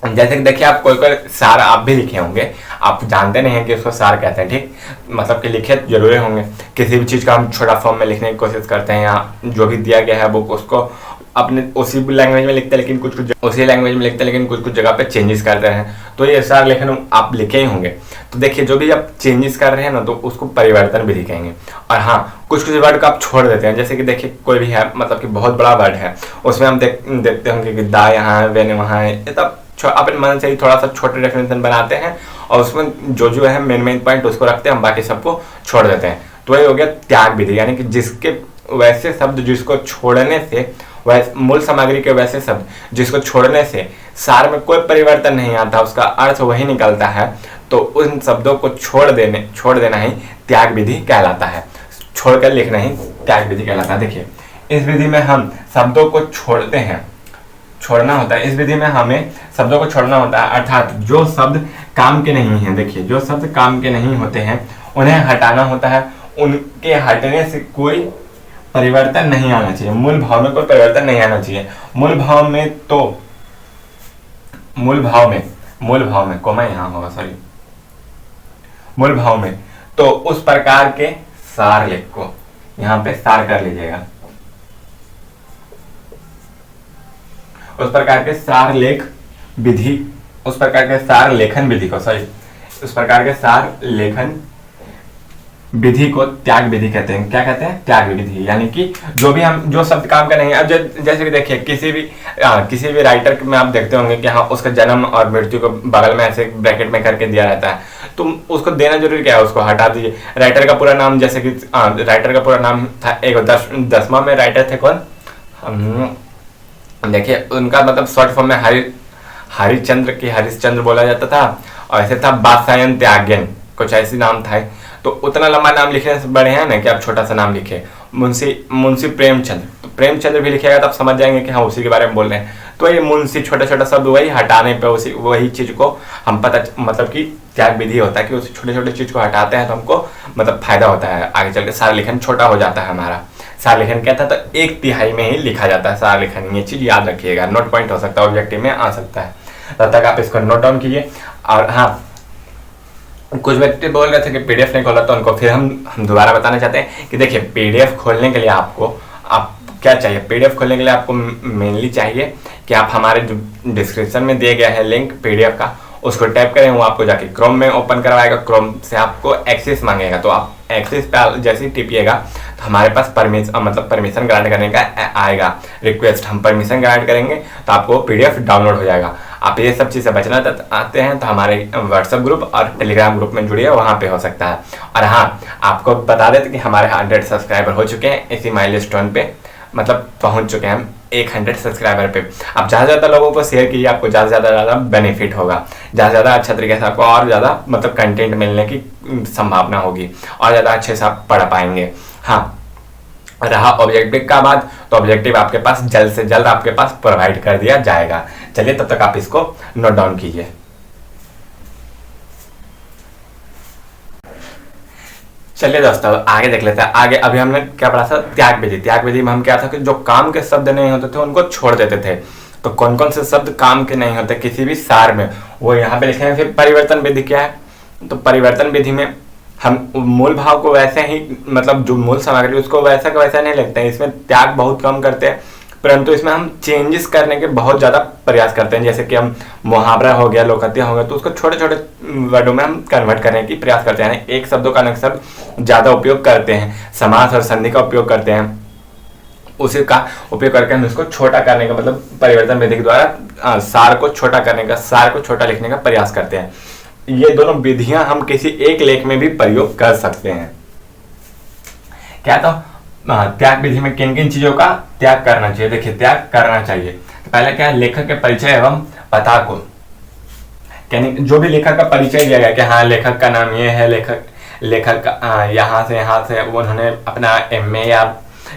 जैसे कि देखिए आप कोई सार आप भी लिखे होंगे, आप जानते नहीं हैं कि उसको सार कहते हैं, ठीक मतलब कि लिखे जरूर होंगे। किसी भी चीज़ का हम छोटा फॉर्म में लिखने की कोशिश करते हैं, या जो भी दिया गया है वो उसको अपने उसी लैंग्वेज में लिखते हैं, लेकिन कुछ उसी लैंग्वेज में लिखते हैं, लेकिन कुछ जगह पे चेंजेस करते हैं। तो ये सार लेखन आप लिखे ही होंगे। तो देखिए जो भी आप चेंजेस कर रहे हैं ना, तो उसको परिवर्तन विधि कहेंगे। और हाँ, कुछ वर्ड को आप छोड़ देते हैं, जैसे कि देखिए कोई भी है मतलब कि बहुत बड़ा वर्ड है, उसमें हम देखते होंगे कि दा यहाँ है, वेन वहाँ है, ये तब अपने मन से ही थोड़ा सा छोटे डेफिनेशन बनाते हैं, और उसमें जो है मेन पॉइंट उसको रखते हैं, हम बाकी सबको छोड़ देते हैं। तो ये हो गया त्याग विधि, यानी कि जिसके वैसे शब्द जिसको छोड़ने से वैसे मूल सामग्री के वैसे शब्द जिसको छोड़ने से सार में कोई परिवर्तन नहीं आता, उसका अर्थ वही निकलता है, तो उन शब्दों को छोड़ देना ही त्याग विधि कहलाता है। छोड़कर लिखना ही त्याग विधि कहलाता है। देखिए इस विधि में हम शब्दों को छोड़ते हैं, छोड़ना होता है। इस विधि में हमें शब्दों को छोड़ना होता है, अर्थात जो शब्द काम के नहीं हैं, देखिए जो शब्द काम के नहीं होते हैं उन्हें हटाना होता है। उनके हटने से कोई परिवर्तन नहीं आना चाहिए, मूल भाव में कोई परिवर्तन नहीं आना चाहिए। मूल भाव में कोमा यहाँ होगा, सॉरी, मूल भाव में तो उस प्रकार के सार लेख को यहाँ पे सार कर लीजिएगा, उस प्रकार के सार लेखन विधि को, सॉरी, उस प्रकार के सार लेखन विधि को त्याग विधि कहते हैं। क्या कहते हैं? त्याग विधि। यानी कि जो शब्द काम का नहीं है। अब जैसे कि देखिए किसी भी राइटर में आप देखते होंगे कि हाँ उसका जन्म और मृत्यु को बगल में ऐसे ब्रैकेट में करके दिया रहता है, तो उसको देना जरूरी क्या है, उसको हटा दीजिए। राइटर का पूरा नाम, जैसे कि राइटर का पूरा नाम था, एक 10वां में राइटर थे कौन, देखिए उनका मतलब शॉर्ट फॉर्म में हरिश्चंद्र बोला जाता था, और ऐसे था वात्स्यायन त्यागन, कुछ ऐसी नाम था। तो उतना लंबा नाम लिखने से बड़े हैं ना कि आप छोटा सा नाम लिखे। मुंशी प्रेमचंद्र, तो प्रेमचंद्र भी लिखेगा तो आप समझ जाएंगे कि हाँ उसी के बारे में बोल रहे हैं। तो ये मुंशी छोटा छोटा शब्द वही हटाने पे वही चीज को हम मतलब कि त्याग विधि होता है कि उस छोटे छोटे चीज को हटाते हैं तो हमको मतलब फायदा होता है, आगे चल के सार लेखन छोटा हो जाता है हमारा। सार लेखन क्या था, तो 1/3 में ही लिखा जाता है सार लेखन। ये चीज याद रखिएगा, नोट पॉइंट हो सकता है, ऑब्जेक्टिव में आ सकता है, तब तक आप इसको नोट डाउन कीजिए। और हाँ, कुछ व्यक्ति बोल रहे थे कि पीडीएफ नहीं खोला, तो उनको फिर हम दोबारा बताना चाहते हैं कि देखिए पीडीएफ खोलने के लिए आप क्या चाहिए, पीडीएफ खोलने के लिए आपको मेनली चाहिए कि आप हमारे जो डिस्क्रिप्शन में दिए गया है लिंक पीडीएफ का, उसको टैप करें, वो आपको जाके क्रोम में ओपन करवाएगा, क्रोम से आपको एक्सेस मांगेगा, तो आप एक्सेस पे जैसे ही टिपिएगा तो हमारे पास परमिशन ग्रांट करने का आएगा रिक्वेस्ट, हम परमिशन ग्रांट करेंगे तो आपको पीडीएफ डाउनलोड हो जाएगा। आप ये सब चीज़ से बचना आते हैं तो हमारे व्हाट्सएप ग्रुप और टेलीग्राम ग्रुप में जुड़िए, वहाँ पे हो सकता है। और हाँ, आपको बता देते कि हमारे 100 सब्सक्राइबर हो चुके हैं, इसी माइलस्टोन पे मतलब पहुँच चुके हैं हम 100 सब्सक्राइबर पे। आप ज़्यादा से ज़्यादा लोगों को शेयर कीजिए, आपको ज़्यादा से ज़्यादा बेनिफिट होगा, ज़्यादा से ज़्यादा अच्छा तरीके से आपको और ज़्यादा मतलब कंटेंट मिलने की संभावना होगी और ज़्यादा अच्छे से आप पढ़ पाएंगे। हाँ, रहा ऑब्जेक्टिव का बात, तो ऑब्जेक्टिव आपके पास जल्द से जल्द आपके पास प्रोवाइड कर दिया जाएगा। चलिए तब तक आप इसको नोट डाउन कीजिए। चलिए दोस्तों आगे देख लेते हैं। आगे अभी हमने क्या पढ़ा था, त्याग विधि। त्याग विधि में हम क्या था कि जो काम के शब्द नहीं होते थे उनको छोड़ देते थे। तो कौन कौन से शब्द काम के नहीं होते किसी भी सार में, वो यहाँ पे लिखे हैं। फिर परिवर्तन विधि क्या है, तो परिवर्तन विधि में हम मूल भाव को वैसे ही मतलब जो मूल सामग्री उसको वैसा का वैसा नहीं लिखते हैं, इसमें त्याग बहुत कम करते हैं, परंतु इसमें हम चेंजेस करने के बहुत ज़्यादा प्रयास करते हैं। जैसे कि हम मुहावरा हो गया, लोकतिया हो गया, तो उसको छोटे छोटे वर्डों में हम कन्वर्ट करने की प्रयास करते हैं। एक शब्दों का अलग शब्द ज़्यादा उपयोग करते हैं, समास और संधि का उपयोग करते हैं, उसी का उपयोग करके हम इसको छोटा करने का मतलब परिवर्तन विधि के द्वारा सार को छोटा करने का, सार को छोटा लिखने का प्रयास करते हैं। ये दोनों विधियां हम किसी एक लेख में भी प्रयोग कर सकते हैं। क्या, तो त्याग विधि में किन किन चीजों का त्याग करना चाहिए। देखिए त्याग करना चाहिए तो पहले क्या है, लेखक के परिचय एवं पता को, यानी जो भी लेखक का परिचय दिया गया कि हाँ लेखक का नाम ये है, लेखक का यहाँ से उन्होंने अपना MA या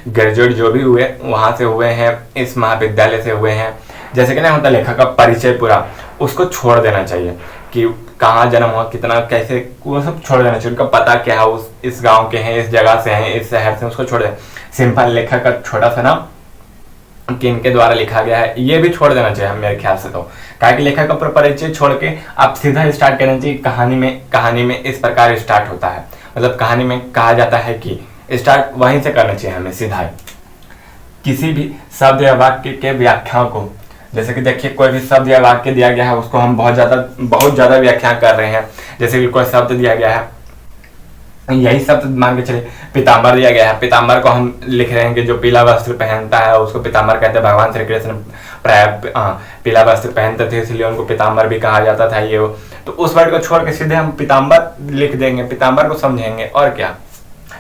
ग्रेजुएट जो भी हुए वहां से हुए हैं, इस महाविद्यालय से हुए हैं, जैसे कि ना होता लेखक का परिचय पूरा, उसको छोड़ देना चाहिए कि कहाँ जन्म हुआ, कितना, कैसे, वो सब छोड़ देना चाहिए। उनका पता क्या है, इस गांव के हैं, इस जगह से हैं, इस शहर से, उसको छोड़ दे। सिंपल लेखक का छोटा सा नाम किन के द्वारा लिखा गया है ये भी छोड़ देना चाहिए मेरे ख्याल से। तो क्या कि लेखक का परिचय छोड़ के आप सीधा स्टार्ट करना चाहिए। कहानी में इस प्रकार स्टार्ट होता है, मतलब कहानी में कहा जाता है कि स्टार्ट वहीं से करना चाहिए हमें सीधा। किसी भी शब्द या वाक्य के व्याख्या को, जैसे कि देखिए कोई भी शब्द या वाक्य दिया गया है उसको हम बहुत ज्यादा व्याख्या कर रहे हैं। जैसे कि कोई शब्द दिया गया है, यही शब्द मान के चलिए पीताम्बर दिया गया है, पीताम्बर को हम लिख रहे हैं कि जो पीला वस्त्र पहनता है उसको पीताम्बर कहते हैं। भगवान श्री कृष्ण प्राय पीला वस्त्र पहनते थे इसलिए उनको पीताम्बर भी कहा जाता था। ये तो उस वर्ड को छोड़ के सीधे हम पीताम्बर लिख देंगे, पीताम्बर को समझेंगे। और क्या,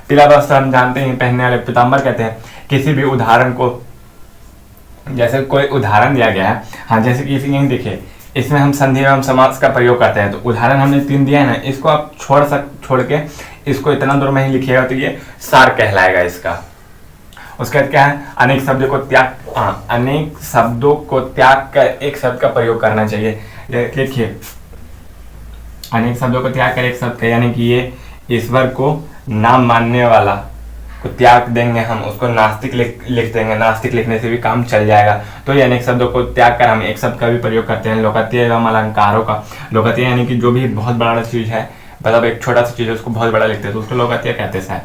पीला वस्त्र हम जानते हैं पहनने वाले पीताम्बर कहते हैं। किसी भी उदाहरण को जैसे कोई उदाहरण दिया गया है, हाँ जैसे कि इसी यहीं देखिए, इसमें हम संधि एवं समास का प्रयोग करते हैं। तो उदाहरण हमने 3 दिया है ना, इसको आप छोड़ के इसको इतना दूर में ही लिखिएगा तो ये सार कहलाएगा इसका। उसके बाद क्या है, अनेक शब्दों को अनेक शब्दों को त्याग कर एक शब्द का प्रयोग करना चाहिए। देखिए, अनेक शब्दों को त्याग कर एक शब्द का, यानी कि ये ईश्वर को नाम मानने वाला को त्याग देंगे हम, उसको नास्तिक लिख देंगे। नास्तिक लिखने से भी काम चल जाएगा। तो ये अनेक शब्दों को त्याग कर हम एक शब्द का भी प्रयोग करते हैं। लोकत्य एवं अलंकारों का, लोकत्य यानी कि जो भी बहुत बड़ा चीज है, मतलब एक छोटा सा चीज है उसको बहुत बड़ा लिखते हैं तो उसको लोकत्य कहते हैं शायद।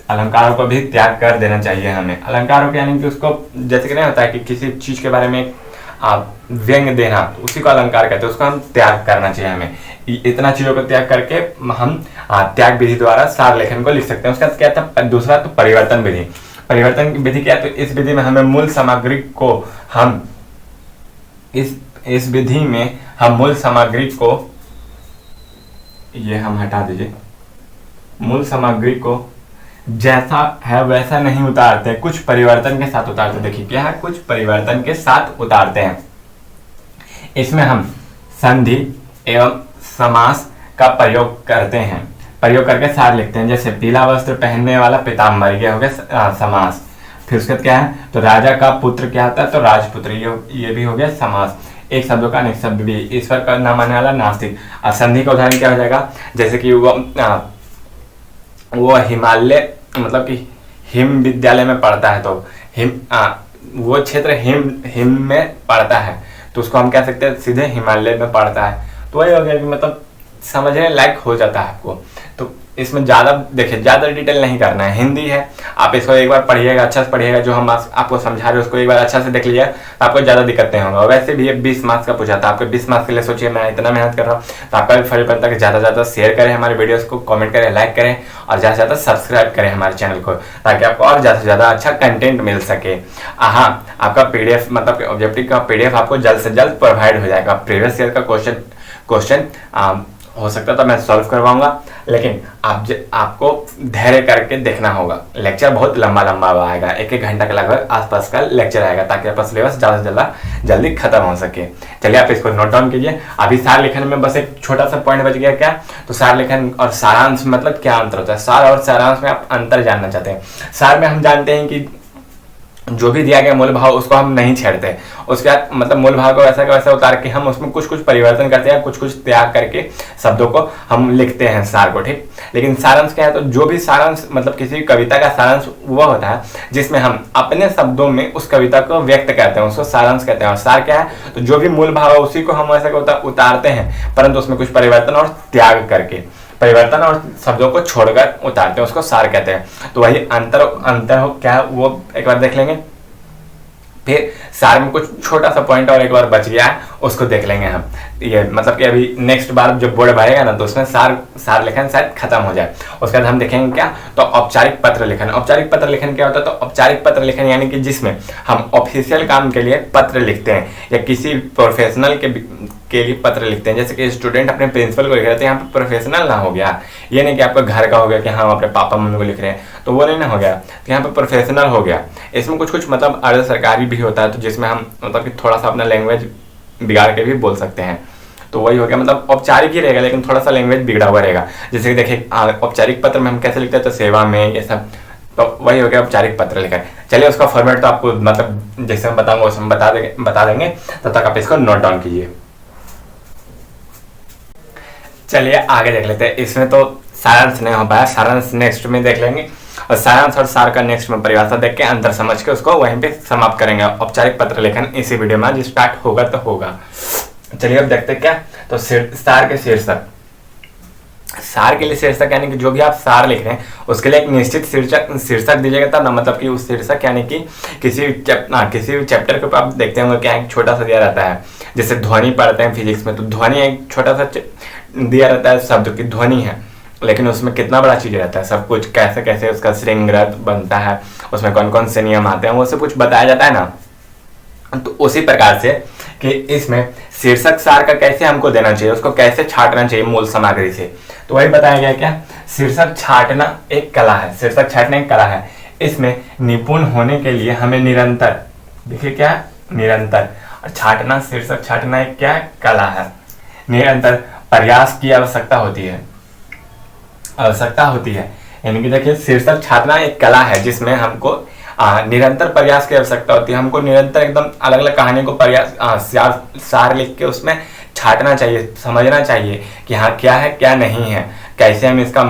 अलंकारों को भी त्याग कर देना चाहिए हमें। अलंकारों के यानी कि उसको, जैसे कि नहीं होता है कि किसी चीज के बारे में आप व्यंग देना, तो उसी को अलंकार कहते हैं, उसको हम त्याग करना चाहिए हमें। इतना चीजों को त्याग करके हम त्याग विधि द्वारा सार लेखन को लिख सकते हैं। उसका क्या था, दूसरा तो परिवर्तन विधि। परिवर्तन विधि क्या है, तो इस विधि में हमें मूल सामग्री को हम इस विधि में हम मूल सामग्री को, ये हम हटा दीजिए, मूल सामग्री को जैसा है वैसा नहीं उतारते, कुछ परिवर्तन के साथ उतारते। देखिए क्या है, कुछ परिवर्तन के साथ उतारते हैं। इसमें हम संधि एवं समास का प्रयोग करते हैं, प्रयोग करके सार लिखते हैं। जैसे पीला वस्त्र पहनने वाला पीताम्बर, ये हो गया समास। फिर उसके बाद क्या है, तो राजा का पुत्र क्या होता है, तो राजपुत्र, ये भी हो गया समास। एक शब्दों का अनेक शब्द भी, ईश्वर का नाम मानने वाला नास्तिक। संधि का उदाहरण क्या हो जाएगा, जैसे कि वो हिमालय, मतलब कि हिम विद्यालय में पढ़ता है, तो वो क्षेत्र हिम में पढ़ता है, तो उसको हम कह सकते हैं सीधे हिमालय में पढ़ता है। तो वही हो गया कि मतलब समझने लायक हो जाता है आपको। तो इसमें ज़्यादा देखिए, ज़्यादा डिटेल नहीं करना है। हिंदी है, आप इसको एक बार पढ़िएगा, अच्छा से पढ़िएगा, जो हम आपको समझा रहे हैं उसको एक बार अच्छा से देख लीजिए, तो आपको ज़्यादा दिक्कत नहीं होगा। वैसे भी ये 20 मार्क्स का पूछा था, आपके 20 मार्क्स के लिए सोचिए मैं इतना मेहनत कर रहा हूँ, तो आपका भी फर्ज बनता है कि ज़्यादा से ज़्यादा शेयर करें हमारे वीडियोज़ को, कमेंट करें, लाइक करें और ज़्यादा से ज़्यादा सब्सक्राइब करें हमारे चैनल को, ताकि आपको और ज़्यादा से ज़्यादा अच्छा कंटेंट मिल सके। हाँ, आपका PDF मतलब ऑब्जेक्टिव का PDF आपको जल्द से जल्द प्रोवाइड हो जाएगा। प्रीवियस ईयर का क्वेश्चन हो सकता था मैं सॉल्व करवाऊंगा, लेकिन आपको धैर्य करके देखना होगा। लेक्चर बहुत लंबा आएगा, 1-1 घंटा के लगभग आसपास का लेक्चर आएगा, ताकि आपका सिलेबस ज़्यादा से जल्दी खत्म हो सके। चलिए आप इसको नोट डाउन कीजिए। अभी सार लेखन में बस एक छोटा सा पॉइंट बच गया, क्या, तो सार लेखन और सारांश मतलब क्या अंतर होता है। सार और सारांश में आप अंतर जानना चाहते हैं। सार में हम जानते हैं कि जो भी दिया गया मूल भाव उसको हम नहीं छेड़ते, उसके बाद मतलब मूल भाव को वैसा का वैसा उतार के हम उसमें कुछ परिवर्तन करते हैं, कुछ त्याग करके शब्दों को हम लिखते हैं सार को, ठीक। लेकिन सारांश क्या है, तो जो भी सारांश मतलब किसी कविता का सारांश वो होता है जिसमें हम अपने शब्दों में उस कविता को व्यक्त करते हैं, उसको सारांश कहते हैं। और सार क्या है, तो जो भी मूल भाव है उसी को हम वैसा उतारते हैं, परंतु उसमें कुछ परिवर्तन और त्याग करके, परिवर्तन और शब्दों को छोड़कर उतारते हैं, उसको सार कहते हैं। तो वही अंतर हो क्या है वो एक बार देख लेंगे। फिर सार में कुछ छोटा सा पॉइंट और एक बार बच गया है, उसको देख लेंगे हम। ये मतलब कि अभी नेक्स्ट बार जब बोर्ड भरेगा ना, तो उसमें सार लेखन शायद खत्म हो जाए। उसके बाद हम देखेंगे क्या, तो औपचारिक पत्र लेखन। औपचारिक पत्र लेखन क्या होता है, तो औपचारिक पत्र लेखन यानी कि जिसमें हम ऑफिशियल काम के लिए पत्र लिखते हैं, या किसी प्रोफेशनल के लिए पत्र लिखते हैं। जैसे कि स्टूडेंट अपने प्रिंसिपल को लिख रहे हैं, तो यहाँ पे प्रोफेशनल ना हो गया, ये नहीं कि आपका घर का हो गया कि हाँ अपने पापा मम्मी को लिख रहे हैं, तो वो नहीं ना हो गया, तो यहाँ पे प्रोफेशनल हो गया। इसमें कुछ मतलब अर्ध सरकारी भी होता है, तो जिसमें हम मतलब कि थोड़ा सा अपना लैंग्वेज बिगाड़ के भी बोल सकते हैं। तो वही हो गया, मतलब औपचारिक ही रहेगा लेकिन थोड़ा सा लैंग्वेज बिगड़ा हुआ रहेगा। जैसे कि देखिए औपचारिक पत्र में हम कैसे लिखते हैं, तो सेवा में, ये सब, तो वही हो गया औपचारिक पत्र लिखा। चलिए उसका फॉर्मेट तो आपको मतलब जैसे हम बताऊंगा वैसे हम बता देंगे, तब तक आप इसको नोट डाउन कीजिए। चलिए आगे देख लेते हैं। इसमें तो सारांश नहीं हो पाया, सारांश नेक्स्ट में देख लेंगे, और सारांश और सार का नेक्स्ट में परिभाषा देख के अंतर समझ के उसको वहीं पे समाप्त करेंगे। औपचारिक पत्र लेखन इसी वीडियो में आज स्टार्ट होगा तो होगा। चलिए अब देखते हैं क्या, तो सार के शीर्षक। सार के लिए शीर्षक यानी कि जो भी आप सार लिख रहे हैं उसके लिए एक निश्चित शीर्षक दीजिएगा, तब ना मतलब कि उस शीर्षक यानी कि किसी भी चैप्टर के ऊपर आप देखते होंगे क्या एक छोटा सा दिया रहता है। जैसे ध्वनि पढ़ते हैं फिजिक्स में, तो ध्वनि एक छोटा सा दिया रहता है, शब्द की ध्वनि है, लेकिन उसमें कितना बड़ा चीज रहता है, सब कुछ कैसे कैसे उसका श्रृंखरत बनता है, उसमें कौन कौन से नियम आते हैं, वो सब कुछ बताया जाता है ना। तो उसी प्रकार से कि इसमें शीर्षक सार का कैसे हमको देना चाहिए, उसको कैसे छांटना चाहिए मूल सामग्री से, तो वही बताया गया क्या, शीर्षक छांटना एक कला है। शीर्षक छांटना एक कला है। इसमें निपुण होने के लिए हमें निरंतर, देखिए क्या है? निरंतर, और छाटना, शीर्षक छाटना एक क्या है? कला है। निरंतर प्रयास की आवश्यकता होती है, यानी कि देखिए शीर्षक छाटना एक कला है जिसमें हमको निरंतर प्रयास की आवश्यकता होती है। हमको निरंतर एकदम अलग अलग कहानी को प्रयास सार लिख के उसमें छाटना चाहिए, समझना चाहिए कि हाँ क्या है क्या नहीं है, कैसे हम इसका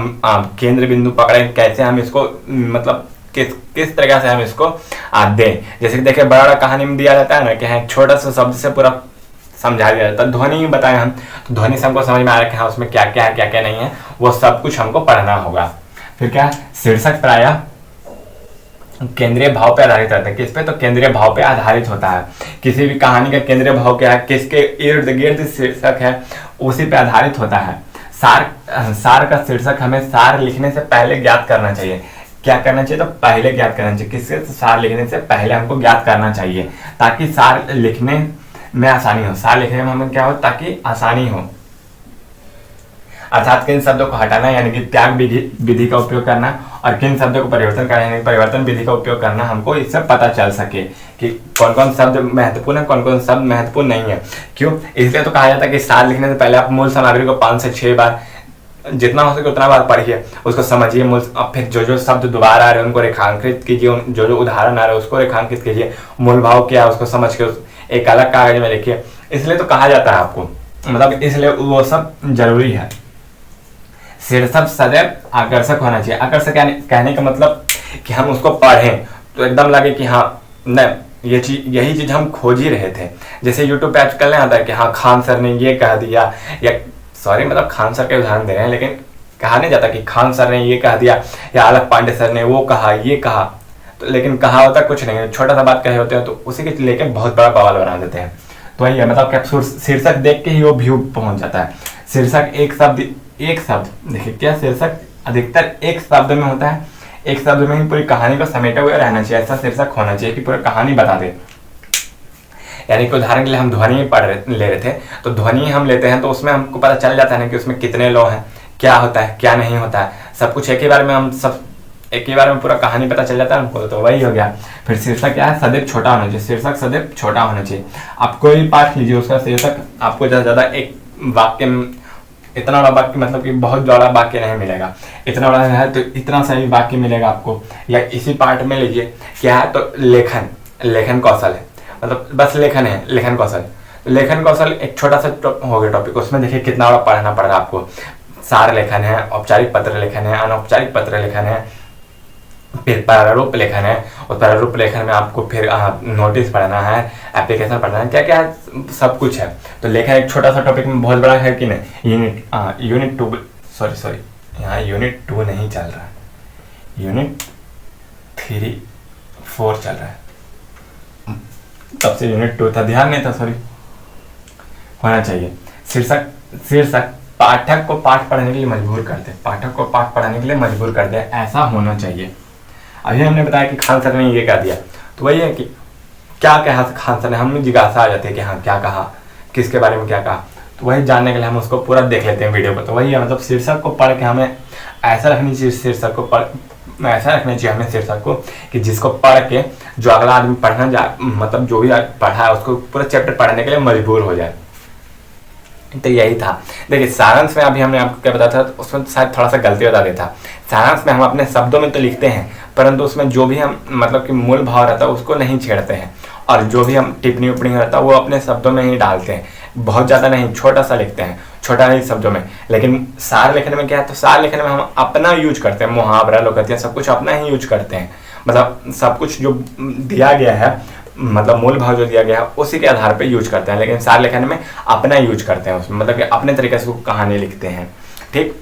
केंद्र बिंदु पकड़ें, कैसे हम इसको मतलब किस तरह से हम इसको दें। जैसे कि देखिए बड़ा कहानी में दिया जाता है ना कि हाँ छोटा सा शब्द से पूरा समझा दिया जाता है। ध्वनि में बताएं हम, तो ध्वनि से हमको समझ में आ रहा है कि हाँ उसमें क्या क्या है क्या क्या नहीं है, वो सब कुछ हमको पढ़ना होगा। फिर क्या, शीर्षक प्रायः केंद्रीय भाव पे आधारित रहता है। किस पे? तो केंद्रीय भाव पे आधारित होता है। किसी भी कहानी का केंद्रीय भाव क्या है, किसके इर्द गिर्द शीर्षक है, उसी पे आधारित होता है। सार का शीर्षक हमें सार लिखने से पहले ज्ञात करना चाहिए। क्या करना चाहिए? तो पहले ज्ञात करना चाहिए। किससे? सार लिखने से पहले हमको ज्ञात करना चाहिए ताकि सार लिखने में आसानी हो। सार लिखने में हमें क्या हो? ताकि आसानी हो, अर्थात किन शब्दों को हटाना यानी कि त्याग विधि का उपयोग करना, और किन शब्दों को परिवर्तन करना यानी परिवर्तन विधि का उपयोग करना, हमको इससे पता चल सके कि कौन कौन शब्द महत्वपूर्ण है, कौन कौन शब्द महत्वपूर्ण नहीं है। क्यों? इसलिए तो कहा जाता है कि सार लिखने से पहले आप मूल सामग्री को 5 से 6 बार, जितना हो सके उतना बार पढ़िए, उसको समझिए मूल। अब फिर जो जो शब्द दोबारा आ रहे हैं उनको रेखांकित कीजिए, जो जो उदाहरण आ रहे हैं उसको रेखांकित कीजिए, मूल भाव क्या है उसको समझ के एक अलग कागज में लिखिए। इसलिए तो कहा जाता है आपको, मतलब इसलिए वो सब जरूरी है। शीर्षक सदैव आकर्षक होना चाहिए। आकर्षक कहने का मतलब कि हम उसको पढ़ें तो एकदम लगे कि हाँ न यही चीज हम खोज ही रहे थे। जैसे यूट्यूब पे आजकल नहीं आता है कि हाँ खान सर ने ये कह दिया, या सॉरी मतलब खान सर के उदाहरण दे रहे हैं, लेकिन कहा नहीं जाता कि खान सर ने ये कह दिया या अलग पांडे सर ने वो कहा ये कहा, तो लेकिन कहा होता कुछ नहीं, छोटा सा बात कहे होते हैं तो उसी के लेके बहुत बड़ा बवाल बना देते हैं। तो वही है, मतलब क्या शीर्षक देख के ही वो व्यू पहुंच जाता है। शीर्षक एक शब्द देखिए क्या, शीर्षक अधिकतर एक शब्द में होता है, एक शब्द में ही पूरी कहानी को समेटे हुए रहना चाहिए। ऐसा शीर्षक होना चाहिए कि पूरी कहानी बता दे। यानी कि उदाहरण के लिए हम ध्वनि ले रहे थे, तो ध्वनि हम लेते हैं तो उसमें हमको पता चल जाता है ना कि उसमें कितने लौ हैं, क्या होता है क्या नहीं होता है, सब कुछ एक ही बार में पूरा कहानी पता चल जाता है हमको। तो वही हो गया। फिर शीर्षक क्या है? सदैव छोटा होना चाहिए। शीर्षक सदैव छोटा होना चाहिए। आप कोई भी पाठ लीजिए, उसका शीर्षक आपको ज्यादा ज्यादा एक वाक्य में, इतना बड़ा वाक्य मतलब कि बहुत बड़ा वाक्य नहीं मिलेगा, इतना बड़ा है तो इतना सही वाक्य मिलेगा आपको। या इसी पाठ में लीजिए क्या है, तो लेखन कौशल है, मतलब बस लेखन है, लेखन कौशल। लेखन कौशल एक छोटा सा हो गया टॉपिक, उसमें देखिए कितना बड़ा पढ़ना पड़ रहा है आपको। सार लेखन है, औपचारिक पत्र लेखन है, अनौपचारिक पत्र लेखन है, फिर प्रारूप लेखन है, और प्रारूप लेखन में आपको फिर नोटिस पढ़ना है, एप्लीकेशन पढ़ना है, क्या क्या है, सब कुछ है। तो लेखन एक छोटा सा टॉपिक में बहुत बड़ा है कि नहीं। यूनिट 2 सॉरी यहाँ यूनिट 2 नहीं चल रहा है, यूनिट 3-4 चल रहा है। तब से यूनिट 2 था, ध्यान नहीं था, सॉरी। होना चाहिए शीर्षक पाठक को पाठ पढ़ने के लिए मजबूर करते, पाठक को पाठ पढ़ने के लिए मजबूर करते, ऐसा होना चाहिए। अभी हमने बताया कि खान सर ने ये कह दिया, तो वही है कि क्या कहा खान सर ने, हमें जिज्ञासा आ जाती है कि हाँ क्या कहा, किसके बारे में क्या कहा। तो वही जानने के लिए हम उसको पूरा देख लेते हैं वीडियो पर। तो वही है, मतलब शीर्षक को पढ़ के हमें ऐसा रखनी चाहिए, शीर्षक को कि जिसको पढ़ के जो अगला आदमी मतलब जो भी पढ़ा है उसको पूरा चैप्टर पढ़ने के लिए मजबूर हो जाए। तो यही था। देखिए सारांश में अभी हमने आपको क्या बताया था, तो उसमें शायद थोड़ा सा गलती बता दिया था। सारांश में हम अपने शब्दों में तो लिखते हैं, परंतु उसमें जो भी हम मतलब कि मूल भाव रहता है उसको नहीं छेड़ते हैं, और जो भी हम टिप्पणी उपनी रहता है वो अपने शब्दों में ही डालते हैं। बहुत ज़्यादा नहीं, छोटा सा लिखते हैं, छोटा ही शब्दों में। लेकिन सार लिखने में क्या है, तो सार लिखने में हम अपना यूज करते हैं, मुहावरा लोकतियाँ सब कुछ अपना ही यूज करते हैं। मतलब सब कुछ जो दिया गया है, मतलब मूल भाव जो दिया गया है उसी के आधार पे यूज करते हैं। लेकिन सार लेखन में अपना यूज करते हैं, उसमें मतलब कि अपने तरीके से कहानी लिखते हैं। ठीक,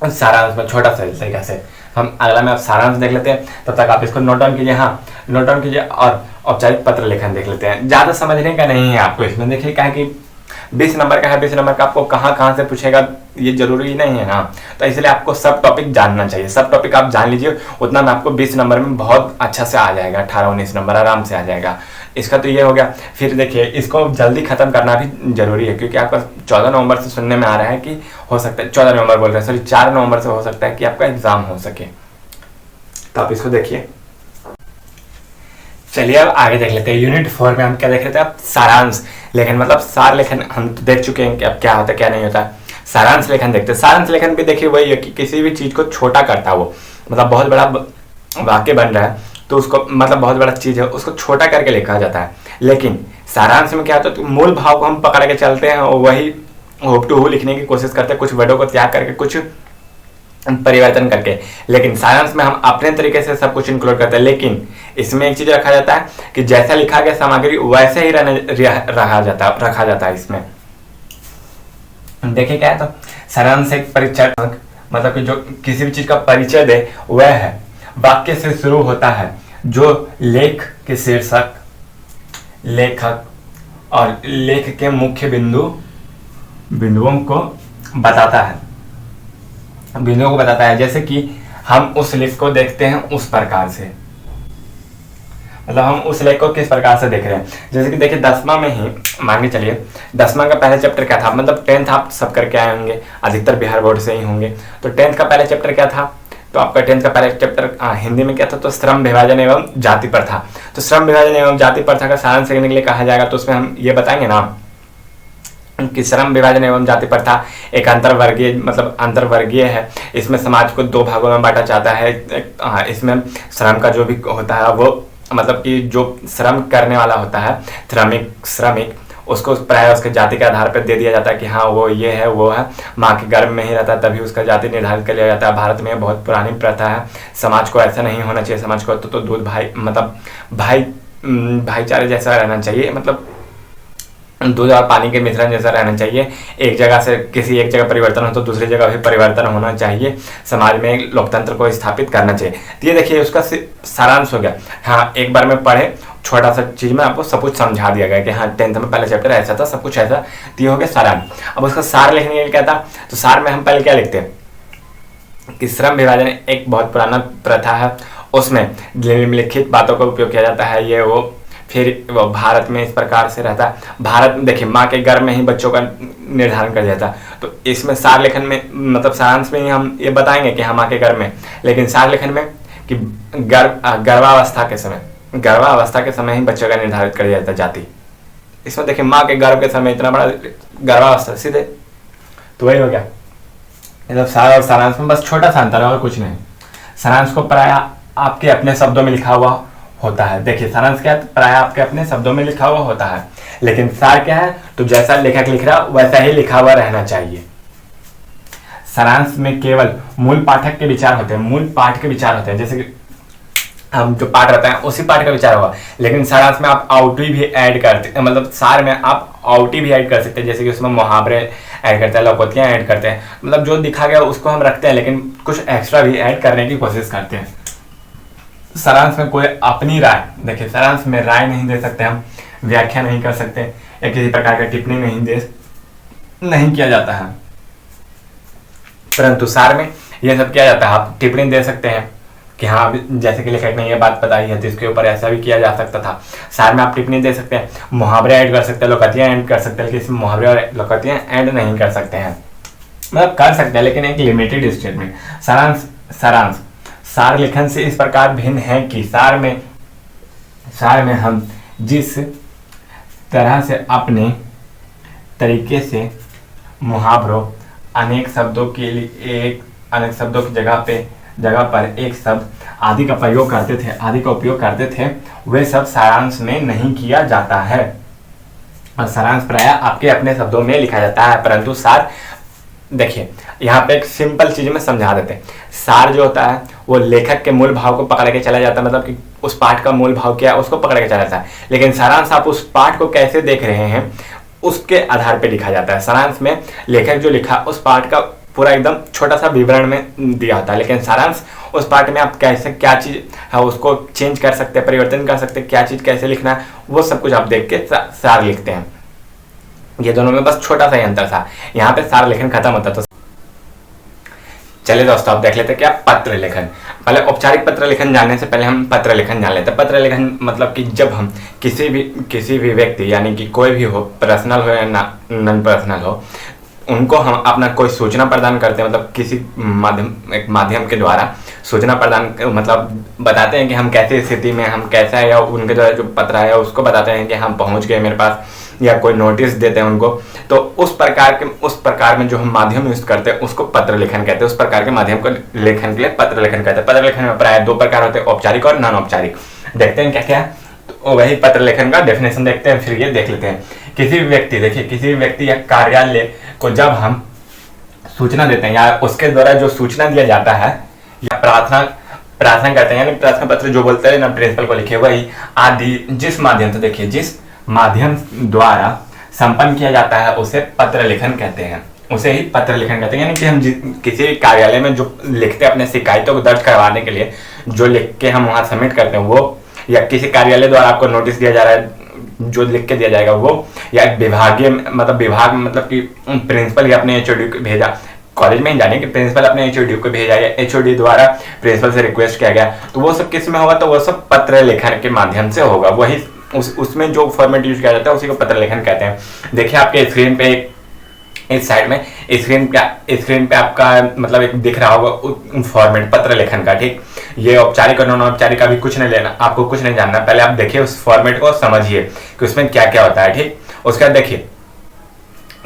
सारांश में छोटा सा तरीका से हम अगला में आप सारांश देख लेते हैं, तब तक आप इसको नोट डाउन कीजिए। हाँ नोट डाउन कीजिए, और औपचारिक पत्र लेखन देख लेते हैं। ज़्यादा समझने का नहीं है आपको इसमें। देखिए क्या है कि 20 नंबर का है, 20 नंबर का आपको कहाँ से पूछेगा ये जरूरी नहीं है ना, तो इसलिए आपको सब टॉपिक जानना चाहिए। सब टॉपिक आप जान लीजिए, उतना में आपको 20 नंबर में बहुत अच्छा से आ जाएगा, 18-19 नंबर आराम से आ जाएगा। इसका तो ये हो गया। फिर देखिए इसको जल्दी खत्म करना भी जरूरी है, क्योंकि आपका 14 नवंबर से सुनने में आ रहा है कि हो सकता है 14 नवंबर बोल रहे हैं, सॉरी 4 नवंबर से हो सकता है कि आपका एग्जाम हो सके। तो आप इसको देखिए। चलिए अब आगे देख लेते हैं। यूनिट 4 में हम क्या देख रहे थे, अब सारांश लेखन, मतलब सार लेखन हम तो देख चुके हैं कि अब क्या होता है क्या नहीं होता। सारांश लेखन देखते हैं। सारांश लेखन भी देखिए वही है कि किसी भी चीज को छोटा करता है वो, मतलब बहुत बड़ा वाक्य बन रहा है तो उसको, मतलब बहुत बड़ा चीज है उसको छोटा करके लिखा जाता है। लेकिन सारांश में क्या होता है, तो मूल भाव को हम पकड़ के चलते हैं और वही होप टू हो लिखने की कोशिश करते हैं, कुछ वर्डों को त्याग करके, कुछ परिवर्तन करके। लेकिन सारांश में हम अपने तरीके से सब कुछ इंक्लूड करते हैं। लेकिन इसमें एक चीज रखा जाता है कि जैसा लिखा गया सामग्री वैसे ही रखा जाता है इसमें। देखिए क्या है, तो सारांश एक परिचय, मतलब कि जो किसी भी चीज का परिचय दे वह है, वाक्य से शुरू होता है जो लेख के शीर्षक, लेखक और लेख के मुख्य बिंदुओं को बताता है, बिंदुओं को बताता है। जैसे कि हम उस लेख को देखते हैं उस प्रकार से, मतलब हम उस लेख को किस प्रकार से देख रहे हैं। जैसे कि देखिए 10वां में ही मान के चलिए, 10वां का पहला चैप्टर क्या था, मतलब 10th आप सब करके आए होंगे, अधिकतर बिहार बोर्ड से ही होंगे। तो 10th का पहला चैप्टर क्या था, तो आपका 10th का पहला चैप्टर हिंदी में क्या था, तो श्रम विभाजन एवं जाति प्रथा। तो श्रम विभाजन एवं जाति प्रथा का सारांश लिखने के लिए कहा जाएगा, तो उसमें हम ये बताएंगे ना कि श्रम विभाजन एवं जाति प्रथा एक अंतर्वर्गीय, मतलब अंतर्वर्गीय है। इसमें समाज को 2 भागों में बांटा जाता है। इसमें श्रम का जो भी होता है वो, मतलब कि जो श्रम करने वाला होता है, श्रमिक उसको प्राय उसके जाति के आधार पर दे दिया जाता है कि हाँ वो ये है वो है, माँ के गर्भ में ही रहता है तभी उसका जाति निर्धारित कर लिया जाता है। भारत में बहुत पुरानी प्रथा है, समाज को ऐसा नहीं होना चाहिए। समाज को तो दूध भाई, मतलब भाईचारे जैसा रहना चाहिए, मतलब दूध और पानी के मिश्रण जैसा रहना चाहिए। एक जगह से किसी एक जगह परिवर्तन हो तो दूसरी जगह भी परिवर्तन होना चाहिए। समाज में लोकतंत्र को स्थापित करना चाहिए। तो ये देखिए उसका सारांश हो गया। हाँ, एक बार में पढ़े, छोटा सा चीज में आपको सब कुछ समझा दिया गया कि हाँ 10th में पहला चैप्टर ऐसा था, सब कुछ ऐसा। तो ये हो गया सारांश। अब उसका सार लिखने के लिए क्या था, तो सार में हम पहले क्या लिखते हैं कि श्रम विभाजन एक बहुत पुराना प्रथा है, उसमें निम्नलिखित बातों का उपयोग किया जाता है, ये वो। फिर वो भारत में इस प्रकार से रहता है। भारत देखिए माँ के गर्भ में ही बच्चों का निर्धारण कर जाता है। तो इसमें सार लेखन में, मतलब सारांश में ही हम ये बताएंगे कि हाँ माँ के गर्भ में, लेकिन सार लेखन में कि गर्भावस्था के समय ही बच्चों का निर्धारित कर जाता है जाति। इसमें देखिए माँ के गर्भ के समय इतना बड़ा गर्भावस्था सीधे, तो वही हो गया। मतलब सार और सारांश में बस छोटा सा अंतर है और कुछ नहीं। सारांश को प्राय आपके अपने शब्दों में लिखा हुआ होता है। देखिए सारांश क्या है, प्राय आपके अपने शब्दों में लिखा हुआ होता है, लेकिन सार क्या है, तो जैसा लेखक लिख रहा वैसा ही लिखा हुआ रहना चाहिए। सारांश में केवल मूल पाठक के विचार होते हैं, मूल पाठ के विचार होते हैं। जैसे कि हम जो पाठ रहता है उसी पाठ का विचार होगा, लेकिन सारांश में आप आउटी भी ऐड करते हैं, मतलब सार में आप आउटी भी ऐड कर सकते हैं। जैसे कि उसमें मुहावरे ऐड करते हैं, लौकोतियाँ ऐड करते हैं, मतलब जो दिखा गया उसको हम रखते हैं, लेकिन कुछ एक्स्ट्रा भी ऐड करने की कोशिश करते हैं। सारांश में कोई अपनी राय, देखिए सारांश में राय नहीं दे सकते हम, व्याख्या नहीं कर सकते या किसी प्रकार का टिप्पणी नहीं किया जाता है। परंतु सार में यह सब किया जाता है। आप टिप्पणी दे सकते हैं कि हाँ जैसे कि लेखक ने ये बात बताई है तो इसके ऊपर ऐसा भी किया जा सकता था। सार में आप टिप्पणी दे सकते हैं, मुहावरे ऐड कर सकते हैं, लोकोक्तियाँ ऐड कर सकते हैं, लेकिन इसमें मुहावरे और लोकोक्तियाँ ऐड नहीं कर सकते हैं। मतलब कर सकते हैं लेकिन एक लिमिटेड स्टेट में। सारांश सार लेखन से इस प्रकार भिन्न है कि सार में हम जिस तरह से अपने तरीके से मुहावरों, अनेक शब्दों की जगह पर एक शब्द आदि का उपयोग करते थे वे सब सारांश में नहीं किया जाता है। और सारांश प्राय आपके अपने शब्दों में लिखा जाता है, परंतु सार, देखिए यहाँ पे एक सिंपल चीज में समझा देते हैं। सार जो होता है वो लेखक के मूल भाव को पकड़ के चला जाता है, मतलब कि उस पाठ का मूल भाव क्या है उसको पकड़ के चला जाता है। लेकिन सारांश आप उस पाठ को कैसे देख रहे हैं उसके आधार पे लिखा जाता है। सारांश में लेखक जो लिखा उस पाठ का पूरा एकदम छोटा सा विवरण में दिया होता है, लेकिन सारांश उस पाठ में आप कैसे क्या चीज है उसको चेंज कर सकते हैं, परिवर्तन कर सकते हैं, क्या चीज कैसे लिखना है वो सब कुछ आप देख के सार लिखते हैं। ये दोनों में बस छोटा सा ही अंतर था, यहाँ पे सार लेखन खत्म होता। तो चलिए दोस्तों आप देख लेते हैं क्या पत्र लेखन। पहले औपचारिक पत्र लेखन जानने से पहले हम पत्र लेखन जान लेते हैं। पत्र लेखन मतलब कि जब हम किसी भी व्यक्ति, यानी कि कोई भी हो, पर्सनल हो या नॉन पर्सनल हो, उनको हम अपना कोई सूचना प्रदान करते हैं, मतलब किसी माध्यम के द्वारा, सूचना प्रदान मतलब बताते हैं कि हम कैसी स्थिति में, हम कैसा है, या उनके द्वारा जो पत्र है उसको बताते हैं कि हम पहुंच गए मेरे पास, या कोई नोटिस देते हैं उनको। तो उस प्रकार में जो हम माध्यम यूज करते हैं उसको पत्र लेखन कहते हैं। उस प्रकार के माध्यम को लेखन के लिए पत्र लेखन कहते हैं। पत्र लेखन में प्राय 2 प्रकार होते हैं, औपचारिक और नॉन औपचारिक। देखते हैं क्या क्या है, तो वही पत्र लेखन का डेफिनेशन देखते हैं, फिर ये देख लेते हैं। किसी भी व्यक्ति या कार्यालय को जब हम सूचना देते हैं या उसके द्वारा जो सूचना दिया जाता है या प्रार्थना करते हैं, यानी प्रार्थना पत्र जो बोलते हैं ना प्रिंसिपल को लिखे, वही आदि जिस माध्यम से, देखिए जिस माध्यम द्वारा संपन्न किया जाता है उसे पत्र लेखन कहते हैं, उसे ही पत्र लेखन कहते हैं। यानी कि हम किसी भी कार्यालय में जो लिखते हैं अपने शिकायतों को दर्ज करवाने के लिए, जो लिख के हम वहां सबमिट करते हैं वो, या किसी कार्यालय द्वारा आपको नोटिस दिया जा रहा है जो लिख के दिया जाएगा वो, या विभागीय विभाग मतलब कि प्रिंसिपल या अपने एचओडी को भेजा, कॉलेज में ही जाने कि प्रिंसिपल अपने एचओडी को भेजा या एचओडी द्वारा प्रिंसिपल से रिक्वेस्ट किया गया, तो वो सब किस में होगा, तो वो सब पत्र लेखन के माध्यम से होगा। वही उसमें जो फॉर्मेट यूज किया जाता है उसी को पत्र लेखन कहते हैं। देखिए आपके स्क्रीन पे इस साइड में स्क्रीन पे आपका मतलब एक दिख रहा होगा फॉर्मेट पत्र लेखन का, ठीक। ये औपचारिक और नॉन औपचारिक का भी कुछ नहीं लेना, आपको कुछ नहीं जानना, पहले आप देखिए उस फॉर्मेट को, समझिए कि उसमें क्या क्या होता है, ठीक। उसके बाद देखिए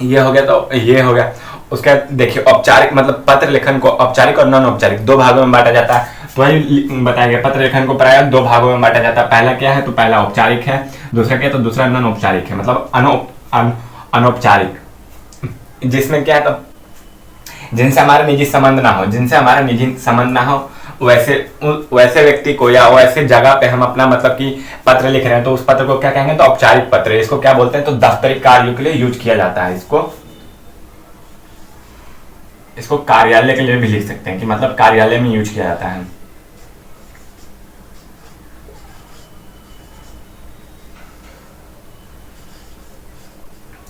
ये हो गया, तो ये हो गया। उसके बाद देखिए औपचारिक मतलब पत्र लेखन को औपचारिक और नॉन औपचारिक 2 भागों में बांटा जाता है। तो वही बताया गया, पत्र लेखन को प्राय 2 भागों में बांटा जाता है। पहला क्या है, तो पहला औपचारिक है, दूसरा क्या है, तो दूसरा नॉन औपचारिक है, मतलब अनौपचारिक, जिसमें क्या है, तो जिनसे हमारा निजी संबंध ना हो, वैसे व्यक्ति को या वैसे जगह पे हम अपना मतलब कि पत्र लिख रहे हैं, तो उस पत्र को क्या कहेंगे, तो औपचारिक पत्र। इसको क्या बोलते हैं, तो दफ्तरी कार्यों के लिए यूज किया जाता है। इसको कार्यालय के लिए भी लिख सकते हैं कि मतलब कार्यालय में यूज किया जाता है।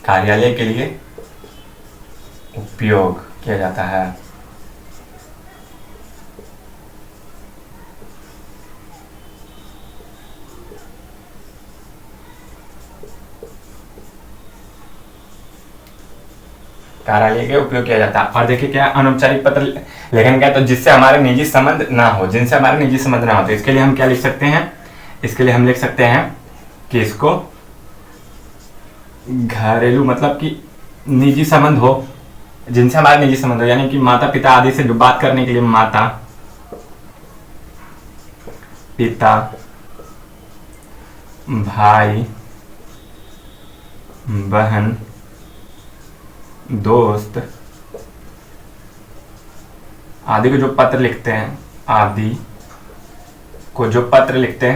कार्यालय के लिए उपयोग किया जाता है। कार्यालय के उपयोग किया जाता है। और देखिए क्या अनौपचारिक पत्र लेखन क्या है, तो जिससे हमारे निजी संबंध ना हो, तो इसके लिए हम क्या लिख सकते हैं, इसके लिए हम लिख सकते हैं कि इसको घरेलू मतलब कि निजी संबंध हो, जिनसे हमारे निजी संबंध हो, यानी कि माता पिता आदि से जो बात करने के लिए माता पिता भाई बहन दोस्त आदि को जो पत्र लिखते हैं, आदि को जो पत्र लिखते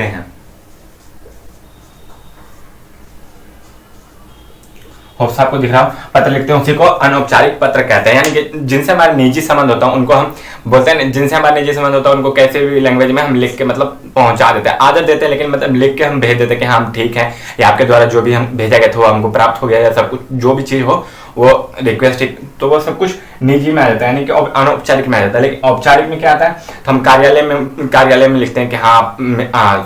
हैं, होप्स आपको दिख रहा हो, पत्र लिखते हैं, उसी को अनौपचारिक पत्र कहते हैं। यानी कि जिनसे हमारा निजी संबंध होता है उनको हम बोलते हैं, जिनसे हमारा निजी संबंध होता है उनको कैसे भी लैंग्वेज में हम लिख के मतलब पहुंचा देते हैं, आदर देते हैं, लेकिन मतलब लिख के हम भेज देते हैं कि हाँ ठीक है, या आपके द्वारा जो भी हम भेजा गया था वो हमको प्राप्त हो गया, या सब कुछ जो भी चीज हो वो रिक्वेस्ट, तो वो सब कुछ निजी में आ जाता है, यानी कि अनौपचारिक में आ जाता है। लेकिन औपचारिक में क्या आता है, तो हम कार्यालय में लिखते हैं कि हाँ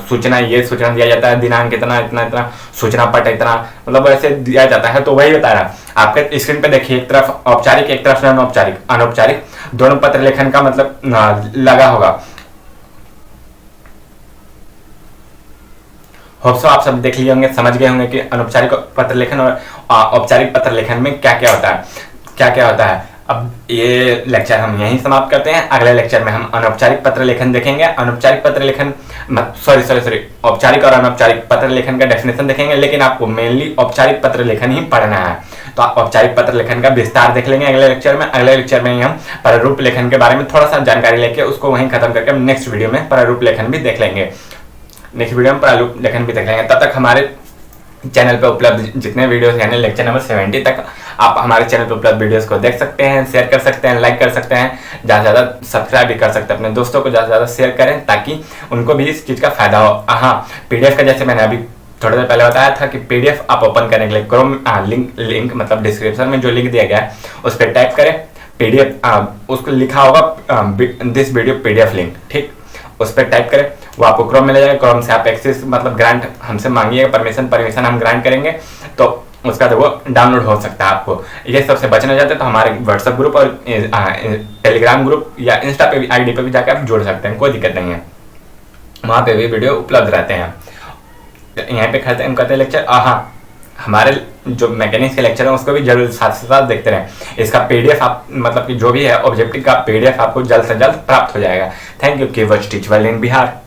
सूचना दिया जाता है, दिनांक इतना इतना इतना, सूचना पट इतना, मतलब वैसे दिया जाता है। तो वही बता रहा आपके स्क्रीन पे देखिए, एक तरफ औपचारिक एक तरफ अनौपचारिक दोनों पत्र लेखन का मतलब लगा होगा। होप्स आप सब देख लिए होंगे, समझ गए होंगे कि अनौपचारिक पत्र लेखन और औपचारिक पत्र लेखन में क्या क्या होता है। अब ये लेक्चर हम यहीं समाप्त करते हैं। अगले लेक्चर में हम अनौपचारिक पत्र लेखन देखेंगे। औपचारिक और अनौपचारिक पत्र लेखन का डेफिनेशन देखेंगे, लेकिन आपको मेनली औपचारिक पत्र लेखन ही पढ़ना है। तो आप औपचारिक पत्र लेखन का विस्तार देख लेंगे अगले लेक्चर में। अगले लेक्चर में हम प्रारूप लेखन के बारे में थोड़ा सा जानकारी लेके उसको वहीं खत्म करके हम नेक्स्ट वीडियो में प्रारूप लेखन भी देख लेंगे। तब तक हमारे चैनल पे उपलब्ध जितने वीडियोस यानी लेक्चर नंबर 70 तक आप हमारे चैनल पे उपलब्ध वीडियोस को देख सकते हैं, शेयर कर सकते हैं, लाइक कर सकते हैं, ज़्यादा से ज़्यादा सब्सक्राइब भी कर सकते हैं। अपने दोस्तों को ज़्यादा से ज़्यादा शेयर करें ताकि उनको भी इस चीज़ का फायदा हो। हाँ, पीडीएफ का जैसे मैंने अभी थोड़ी देर पहले बताया था कि पीडीएफ आप ओपन करने के लिए क्रोम लिंक मतलब डिस्क्रिप्शन में जो लिंक दिया गया है उस पर टाइप करें पीडीएफ, उसको लिखा होगा दिस वीडियो पीडीएफ लिंक, ठीक, उस पर टाइप करें, वो आपको क्रोम में ले जाएगा। क्रोम से आप एक्सेस मतलब ग्रांट हमसे मांगिएगा, परमिशन हम ग्रांट करेंगे। तो उसका तो वो डाउनलोड हो सकता है। आपको ये सबसे बचना चाहते हैं तो हमारे व्हाट्सएप ग्रुप और टेलीग्राम ग्रुप या इंस्टा पे भी आईडी पे भी जाकर आप जुड़ सकते हैं, कोई दिक्कत नहीं है, वहाँ पे भी वीडियो उपलब्ध रहते हैं। यहाँ पे करते हैं लेक्चर। हाँ, हमारे जो मैकेनिक्स के लेक्चर हैं उसको भी जरूर साथ से साथ देखते रहें। इसका पीडीएफ आप मतलब कि जो भी है ऑब्जेक्टिव का पीडीएफ आपको जल्द से जल्द प्राप्त हो जाएगा। Thank you. Keywords teach well in Bihar.